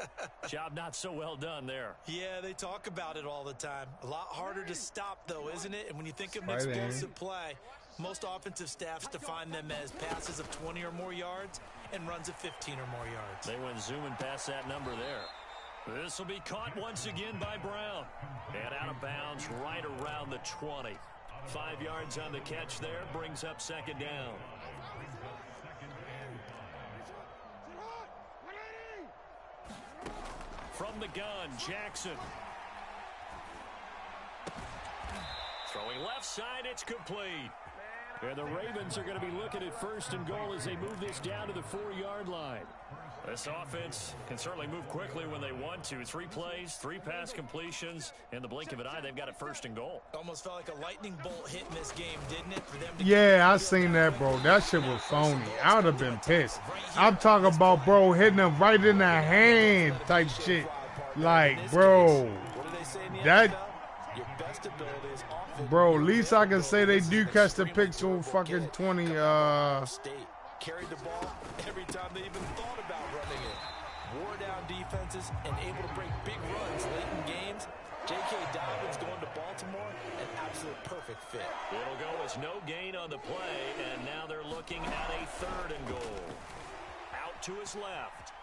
Job not so well done there. Yeah, they talk about it all the time. A lot harder to stop, though, isn't it? And when you think of an explosive play, most offensive staffs define them as passes of 20 or more yards and runs of 15 or more yards. They went zooming past that number there. This will be caught once again by Brown. And out of bounds right around the 20. 5 yards on the catch there, brings up 2nd down. From the gun, Jackson. Throwing left side, it's complete. And the Ravens are going to be looking at 1st and goal as they move this down to the 4-yard line. This offense can certainly move quickly when they want to. 3 plays, 3 pass completions. In the blink of an eye, they've got it 1st and goal. Almost felt like a lightning bolt hit in this game, didn't it? For them to I seen that, bro. That shit was phony. I would have been pissed. I'm talking about, bro, hitting him right in the hand type shit. Like, bro, that, bro, at least I can say they do catch the pixel fucking 20, carried the ball every time they even thought about running it. Wore down defenses and able to break big runs late in games. J.K. Dobbins going to Baltimore, an absolute perfect fit. It'll go as no gain on the play, and now they're looking at a 3rd and goal. Out to his left.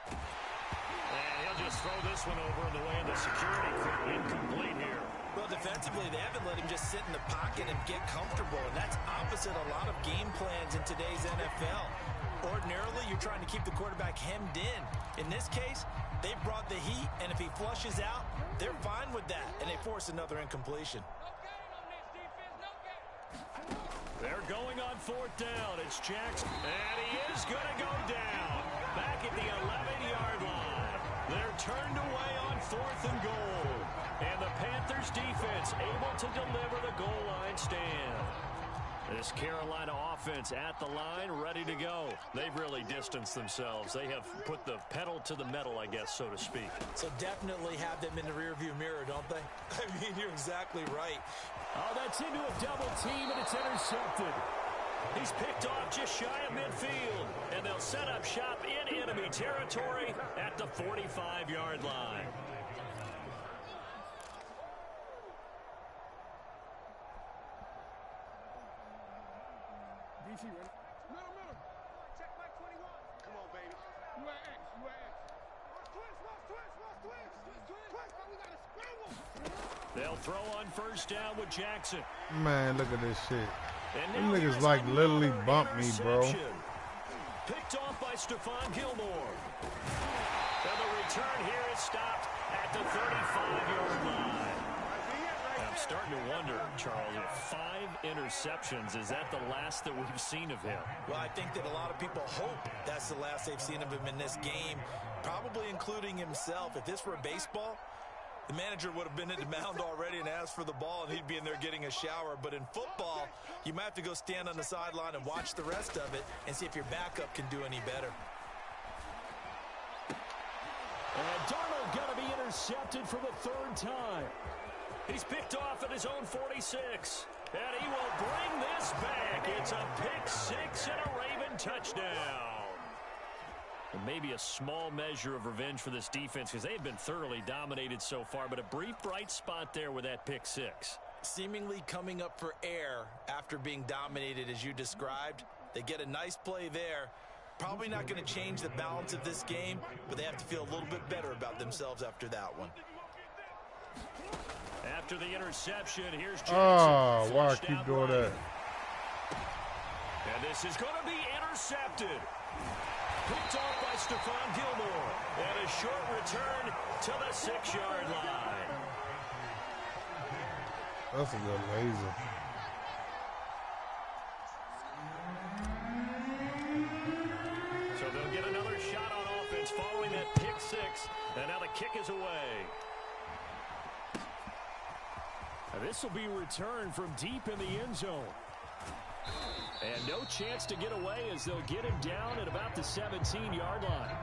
And he'll just throw this one over in the way of the security crew. Incomplete here. Well, defensively, they haven't let him just sit in the pocket and get comfortable, and that's opposite a lot of game plans in today's NFL. Ordinarily, you're trying to keep the quarterback hemmed in. In this case, they brought the heat, and if he flushes out, they're fine with that, and they force another incompletion. They're going on 4th down. It's Jackson, and he is going to go down. Back at the 11-yard line. They're turned away on 4th and goal. And the Panthers defense able to deliver the goal line stand. This Carolina offense at the line, ready to go. They've really distanced themselves. They have put the pedal to the metal, I guess, so to speak. So definitely have them in the rearview mirror, don't they? I mean, you're exactly right. Oh, that's into a double team, and it's intercepted. He's picked off just shy of midfield, and they'll set up shop in enemy territory at the 45-yard line. They'll throw on first down with Jackson. Man, look at this shit. And Them now niggas here's like literally another bumped me, bro. interception. Picked off by Stephon Gilmore. And the return here is stopped at the 35-yard line. I'm starting to wonder, Charles, if 5 interceptions, is that the last that we've seen of him? Well, I think that a lot of people hope that's the last they've seen of him in this game, probably including himself. If this were baseball, the manager would have been at the mound already and asked for the ball, and he'd be in there getting a shower. But in football, you might have to go stand on the sideline and watch the rest of it and see if your backup can do any better. And Darnold going to be intercepted for the 3rd time. He's picked off at his own 46. And he will bring this back. It's a pick 6 and a Raven touchdown. And maybe a small measure of revenge for this defense because they have been thoroughly dominated so far. But a brief bright spot there with that pick 6. Seemingly coming up for air after being dominated as you described. They get a nice play there. Probably not going to change the balance of this game, but they have to feel a little bit better about themselves after that one. After the interception, here's Jackson. Oh, why I keep doing that? And this is going to be intercepted. Picked off by Stephon Gilmore. And a short return to the 6-yard line. That's a good laser. So they'll get another shot on offense following that pick 6. And now the kick is away. This will be returned from deep in the end zone. And no chance to get away as they'll get him down at about the 17-yard line.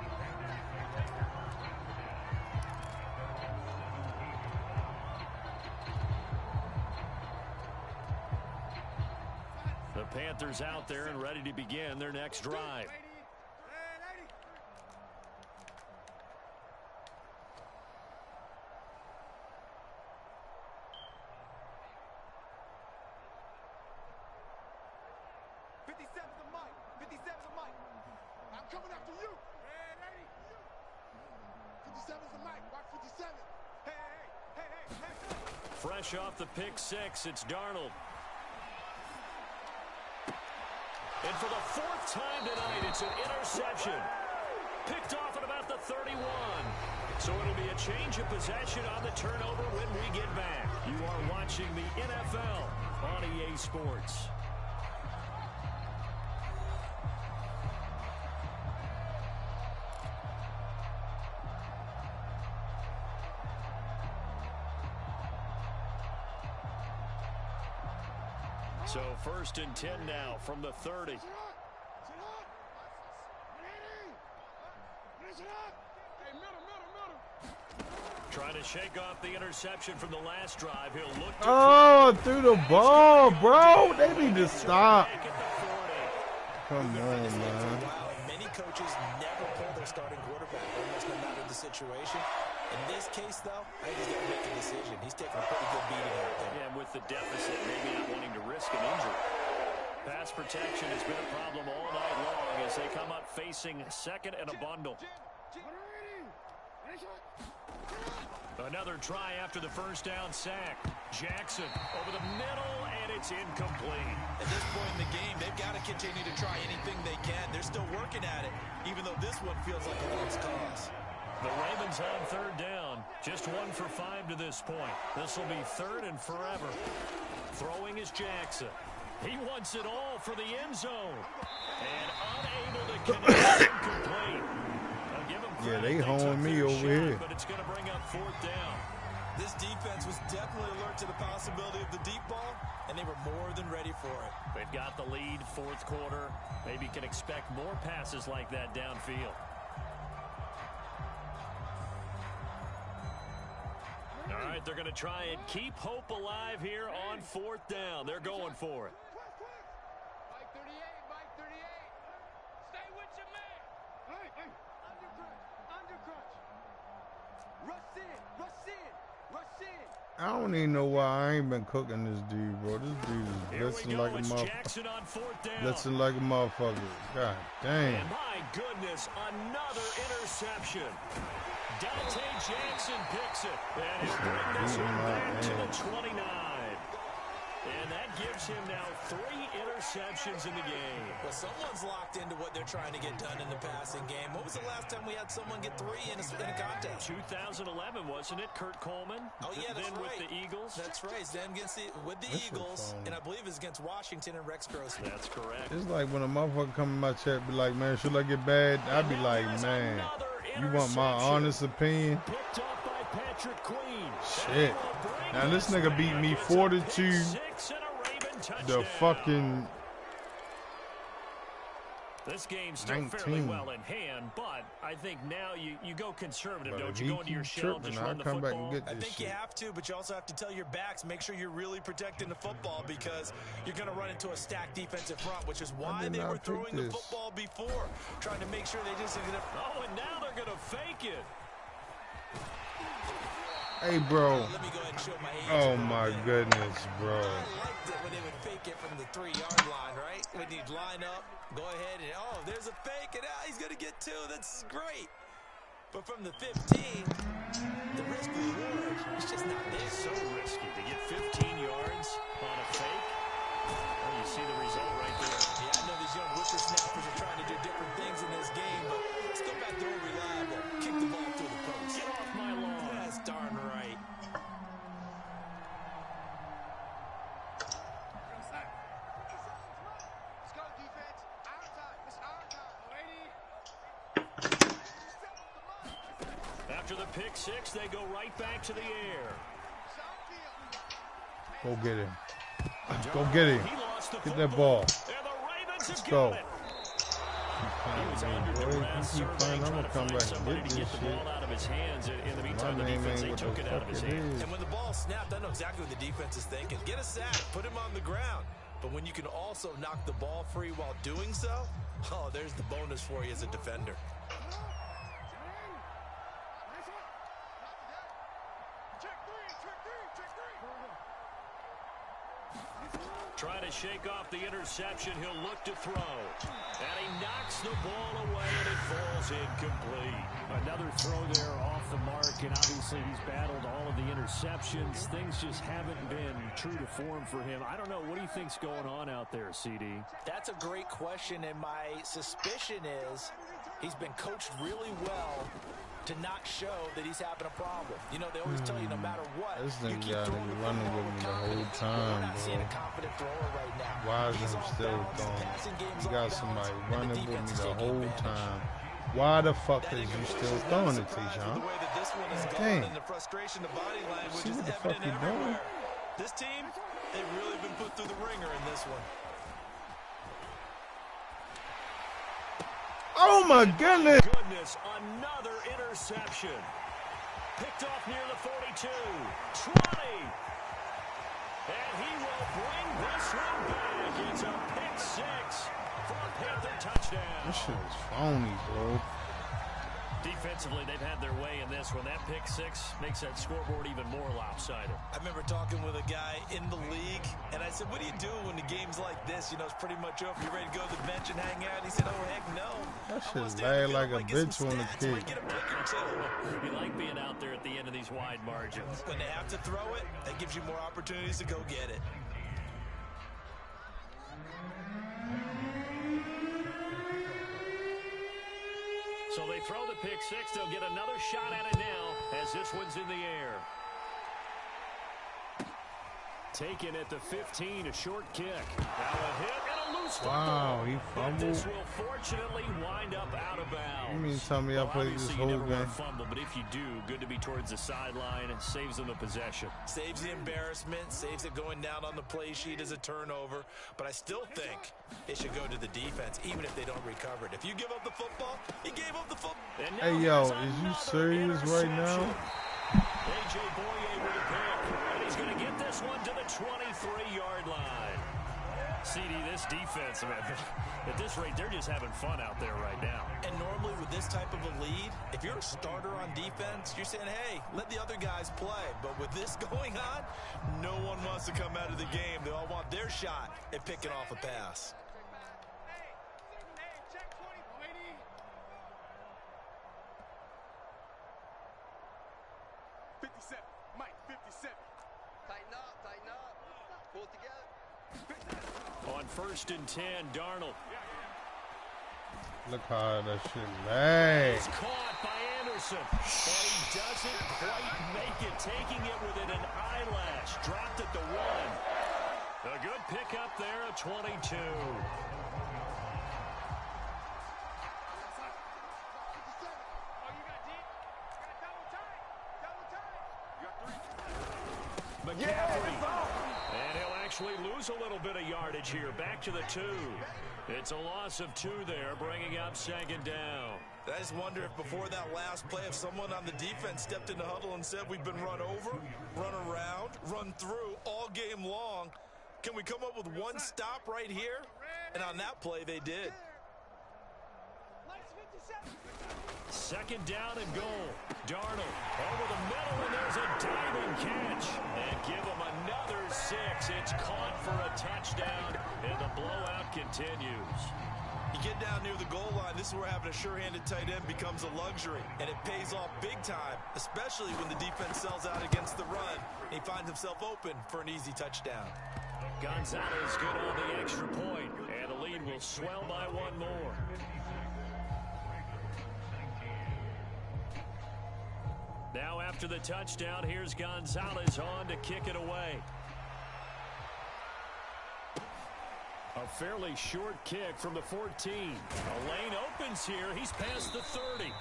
The Panthers out there and ready to begin their next drive. Coming after you. Hey, lady. 57's the mic. Watch 57. Hey. Fresh off the pick 6, it's Darnold. And for the 4th time tonight, it's an interception. Picked off at about the 31. So it'll be a change of possession on the turnover when we get back. You are watching the NFL on EA Sports. So 1st and 10 now from the 30. Trying to shake off the interception from the last drive. He'll look to through the ball, bro. They need to stop. Come on, man. Many coaches never pull their starting quarterback, almost no matter the situation. In this case, though, I think he's going to make a decision. He's taking a pretty good beating out there. Yeah, and with the deficit, maybe not wanting to risk an injury. Pass protection has been a problem all night long as they come up facing 2nd and a bundle. Another try after the first down sack. Jackson over the middle, and it's incomplete. At this point in the game, they've got to continue to try anything they can. They're still working at it, even though this one feels like a lost cause. The Ravens on 3rd down. Just 1 for 5 to this point. This will be 3rd and forever. Throwing is Jackson. He wants it all for the end zone. And unable to connect. Incomplete. I'll give him credit. Yeah, they holding me over here. But it's going to bring up 4th down. This defense was definitely alert to the possibility of the deep ball, and they were more than ready for it. They've got the lead, 4th quarter. Maybe can expect more passes like that downfield. All right, they're going to try and keep hope alive here on 4th down. They're going for it. Mike 38, Mike 38. Stay with your man. Hey. Undercrunch. Rush in. I don't even know why I ain't been cooking this dude, bro. This dude is blitzing like a motherfucker. Blitzing like a motherfucker. God damn. And my goodness, another interception. Dante Jackson picks it. And he'll bring this one back to the 29. And that gives him now 3 interceptions in the game. Well, someone's locked into what they're trying to get done in the passing game. What was the last time we had someone get 3 in a contest? 2011, wasn't it? Kurt Coleman? Oh, yeah, that's then right. With the Eagles? That's right. Then with the Eagles, and I believe it's against Washington and Rex Grossman. That's correct. It's like when a motherfucker come in my chat be like, man, should I get bad? I'd be like, man, you want my honest opinion? Picked off by Patrick Queen. Shit. Now this nigga beat me 4-2. The fucking this game's still fairly well in hand, but I think now you go conservative, don't you? Go into your shell, just run the football. I think you have to, but you also have to tell your backs, make sure you're really protecting the football because you're going to run into a stacked defensive front, which is why they were throwing the football before, trying to make sure they just didn't. Oh, and now they're going to fake it. Hey, bro. Let me go ahead and show my age. Oh, my goodness, bro. I liked it when they would fake it from the 3-yard line, right? When you'd line up, go ahead, and, oh, there's a fake, and he's going to get 2. That's great. But from the 15, the risk reward is just not there. So risky to get 15 yards on a fake. Well, you see the result right there. Yeah, I know these young whippersnappers are trying to do different things in this game, but let's go back to old reliable. Kick the ball through the post. Get off my lawn. That's darn right. Let's go, defense. Our time. It's our time. After the pick 6, they go right back to the air. Go get him. Go get him. Get that ball. Let's go. He was under duress, I'm going to come back and get the ball out of his hands. In the meantime, the defense, they took it out of his hands. And when the ball snapped, I know exactly what the defense is thinking. Get a sack, put him on the ground. But when you can also knock the ball free while doing so, oh, there's the bonus for you as a defender. Trying to shake off the interception. He'll look to throw. And he knocks the ball away, and it falls incomplete. Another throw there off the mark, and obviously he's battled all of the interceptions. Things just haven't been true to form for him. I don't know. What do you think's going on out there, CD? That's a great question, and my suspicion is he's been coached really well to not show that he's having a problem. You know, they always tell you no matter what, this you nigga keep got throwing the running football with me with the whole confidence. time, We're not bro. seeing a confident thrower right now. Why is He's him off still balance. throwing? Passing game's You off got balance, somebody and running with me defense is the taking whole advantage. time. Why the fuck That is you incompletion still is not throwing a it, surprise Tayshaun? with the way that this one is Dang. going, and the frustration, the body language See is what the fuck evident you doing? everywhere. This team, they've really been put through the ringer in this one. Oh my goodness! Another interception. Picked off near the 42. 20. And he will bring this one back. It's a pick 6 for a Panther touchdown. This shit is phony, bro. Defensively, they've had their way in this one. That pick 6 makes that scoreboard even more lopsided. I remember talking with a guy in the league, and I said, what do you do when the game's like this? You know, it's pretty much over. You ready to go to the bench and hang out? He said, oh, heck no. That shit lag like a bitch on the kick. You like being out there at the end of these wide margins. When they have to throw it, that gives you more opportunities to go get it. So they throw the pick 6. They'll get another shot at it now as this one's in the air. Taken at the 15, a short kick. Now a hit and a loose Wow, he fumbled. This will fortunately wind up out of bounds. You mean tell me I played this whole you never game? want to fumble, but if you do, good to be towards the sideline. It saves them the possession. Saves the embarrassment, saves it going down on the play sheet as a turnover. But I still think it should go to the defense, even if they don't recover it. If you give up the football, you gave up the football. Hey, yo, is you serious right now? A.J. Boye with a pick, and he's going to get this one to the 23-yard line. CD, this defense, man, at this rate, they're just having fun out there right now. And normally with this this type of a lead, if you're a starter on defense, you're saying, hey, let the other guys play. But with this going on, no one wants to come out of the game. They all want their shot at picking off a pass. On 1st and 10, Darnold. Look how that shit lay. It's caught by Anderson, but he doesn't quite make it, taking it within an eyelash. Dropped at the 1. A good pickup there at 22. McCaffrey. And he'll actually lose a little bit of yardage here. Back to the 2. It's a loss of 2 there, bringing up 2nd down. I just wonder if before that last play, if someone on the defense stepped in the huddle and said we've been run over, run around, run through all game long. Can we come up with one stop right here? And on that play, they did. 2nd down and goal. Darnold over the middle, and there's a diving catch. And give him another 6. It's caught for a touchdown, and the blowout continues. You get down near the goal line, this is where having a sure-handed tight end becomes a luxury. And it pays off big time, especially when the defense sells out against the run. And he finds himself open for an easy touchdown. Gonzalez good on the extra point, and the lead will swell by 1 more. Now after the touchdown, here's Gonzalez on to kick it away. A fairly short kick from the 14. A lane opens here. He's past the 30.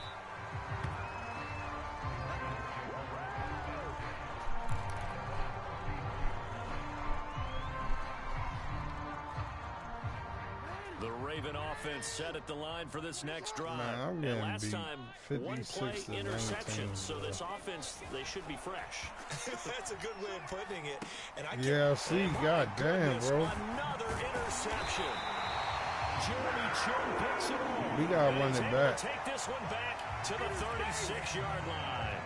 The Raven offense set at the line for this next drive. Man, and last time, 1 play interception. So this offense, they should be fresh. That's a good way of putting it. And I yeah, see, goddamn, bro. Another interception. Jeremy Chin picks it up. We gotta run it back. Take this one back to the 36-yard line.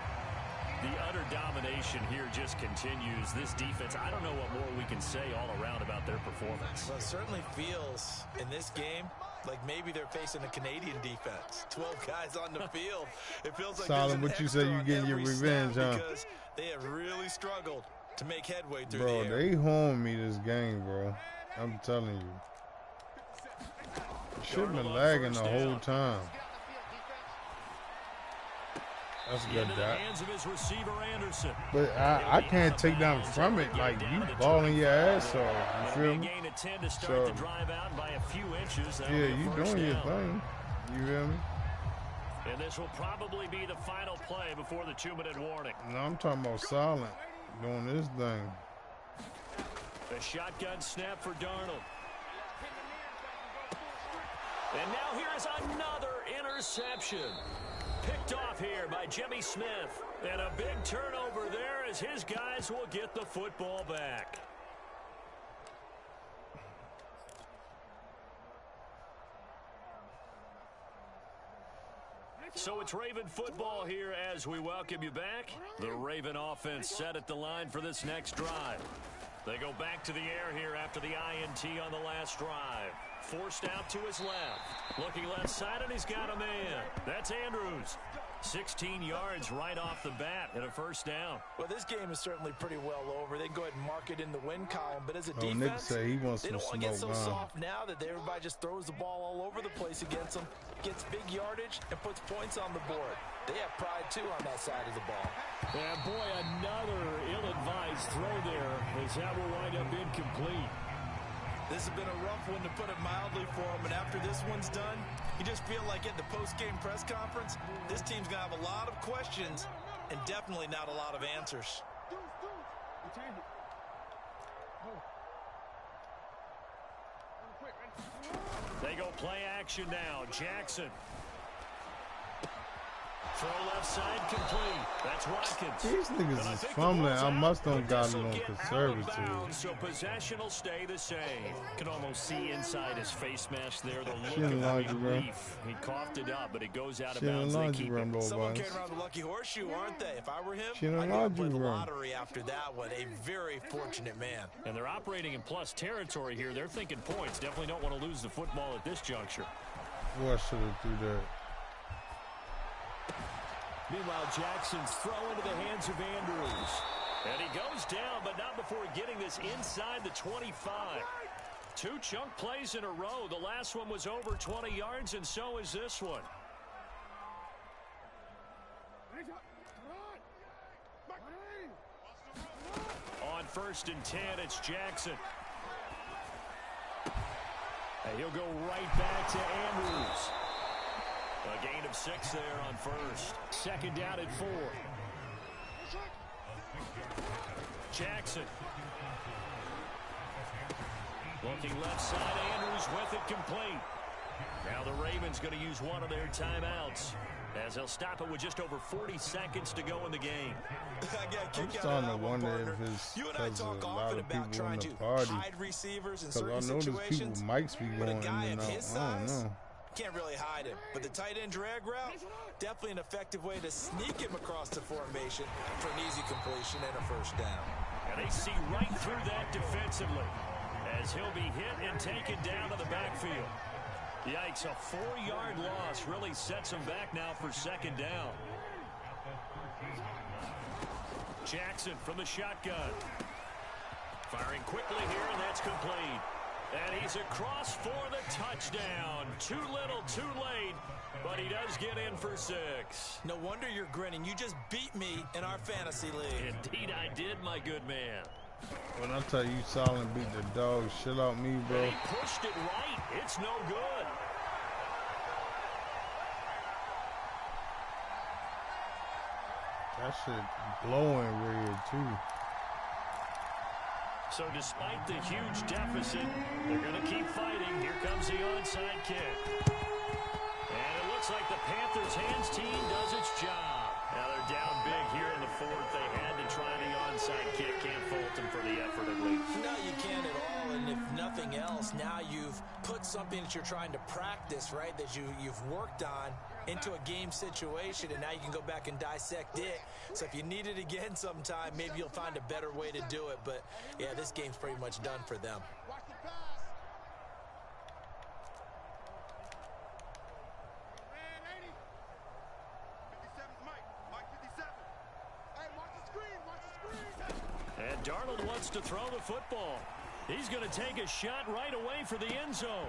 The utter domination here just continues. This defense, I don't know what more we can say all around about their performance. Well, it certainly feels in this game like maybe they're facing a Canadian defense. 12 guys on the field. It feels like Solid, what you say, you getting your revenge, huh? Because they have really struggled to make headway through bro, the air. they home me this game, bro. I'm telling you. Should have been lagging the whole time. That's a good dot. But I can't take down from it. Like, you balling your ass off. You feel me? So, yeah, you doing your thing. You feel me? And this will probably be the final play before the 2-minute warning. No, I'm talking about Silent doing this thing. A shotgun snap for Darnold. And now here's another interception. Picked off here by Jimmy Smith. And a big turnover there as his guys will get the football back. So it's Raven football here as we welcome you back. The Raven offense set at the line for this next drive. They go back to the air here after the INT on the last drive. Forced out to his left. Looking left side, and he's got a man. That's Andrews. 16 yards right off the bat and a first down. Well, this game is certainly pretty well over. They can go ahead and mark it in the win column. But as a defense, Nick say he wants they don't want to get so smoke, soft now that everybody just throws the ball all over the place against them, gets big yardage, and puts points on the board. They have pride, too, on that side of the ball. And, boy, another ill-advised throw there as that will wind up incomplete. This has been a rough one, to put it mildly, for him. And after this one's done, you just feel like at the post-game press conference, this team's going to have a lot of questions and definitely not a lot of answers. They go play action now. Jackson. Throw left side complete. That's Watkins. These niggas is fumbling. I must have got him on conservative. So possession will stay the same. Can almost see inside his face mask there. The Shit in look laundry of room. relief. He coughed it up, but it goes out of Shit in bounds. the They laundry keep room, it. little Someone boys. carrying around the lucky horseshoe, aren't they? If I were him, Shit in the I'd go laundry play the room. lottery after that one. A very fortunate man. And they're operating in plus territory here. They're thinking points. Definitely don't want to lose the football at this juncture. Boy, I should have threw that. Meanwhile, Jackson's throw into the hands of Andrews. And he goes down, but not before getting this inside the 25. 2 chunk plays in a row. The last one was over 20 yards, and so is this one. On 1st and 10, it's Jackson. And he'll go right back to Andrews. A gain of 6 there on 1st. 2nd down at 4. Jackson. Looking left side, Andrews with it complete. Now the Ravens going to use one of their timeouts, as they'll stop it with just over 40 seconds to go in the game. I'm starting to wonder if it's because of a lot of people in the party. Because I know there's people mics be going in and out. I don't know. Can't really hide him, but the tight end drag route, definitely an effective way to sneak him across the formation for an easy completion and a 1st down. And they see right through that defensively, as he'll be hit and taken down to the backfield. Yikes, a 4-yard loss really sets him back now for 2nd down. Jackson from the shotgun. Firing quickly here, and that's complete. And he's across for the touchdown. Too little, too late, but he does get in for 6. No wonder you're grinning. You just beat me in our fantasy league. Indeed I did, my good man. When I tell you Solid beat the dog shit out me, bro. And he pushed it right. It's no good. That shit blowing red, too. So despite the huge deficit, they're going to keep fighting. Here comes the onside kick. And it looks like the Panthers' hands team does its job. Now they're down big here in the 4th. They had to try the onside kick. Can't fault them for the effort, at least. No, you can't at all. And if nothing else, now you've put something that you're trying to practice, right, that you've worked on into a game situation, and now you can go back and dissect it. So if you need it again sometime, maybe you'll find a better way to do it. But, yeah, this game's pretty much done for them. Watch the pass. Man, 80. 57's Mike. Mike 57. Hey, watch the screen. Watch the screen. And Darnold wants to throw the football. He's going to take a shot right away for the end zone.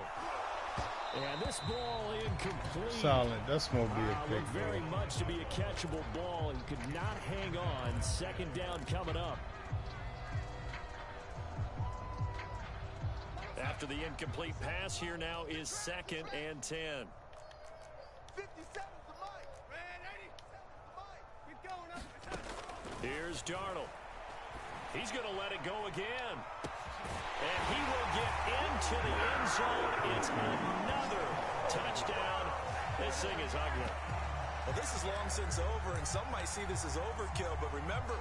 And this ball incomplete. Solid. That's going to be a pick, very bro. much to be a catchable ball and could not hang on. 2nd down coming up. After the incomplete pass, here now is 2nd and 10. 57's the Mike. Man, 87's the Mike. Keep going up. Here's Darnold. He's going to let it go again. And he will get into the end zone. It's another touchdown. This thing is ugly. Well, this is long since over, and some might see this as overkill. But remember,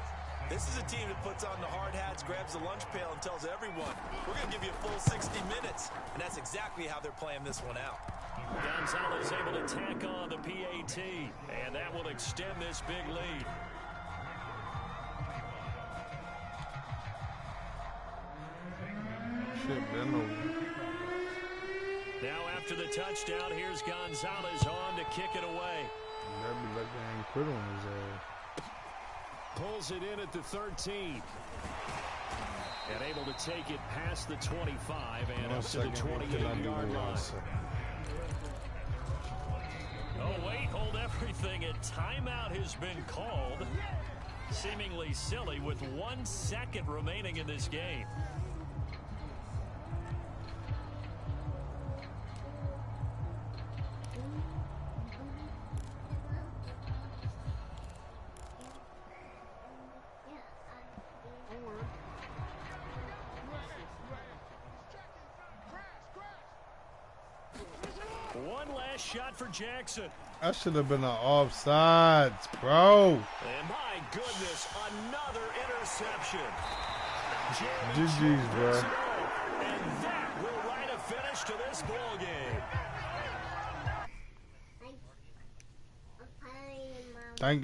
this is a team that puts on the hard hats, grabs the lunch pail, and tells everyone, we're going to give you a full 60 minutes. And that's exactly how they're playing this one out. Gonzalez able to tack on the PAT, and that will extend this big lead. Shit, been over. Now after the touchdown, here's Gonzalez on to kick it away. That'd be like they ain't quit on his ass. Pulls it in at the 13. And able to take it past the 25 and up to the 28-yard line. Oh, wait, hold everything. A timeout has been called. Seemingly silly with 1 second remaining in this game. One last shot for Jackson. I should have been an offsides, bro. And my goodness, another interception. GG's, bro. And that will write a finish to this ball game. Thank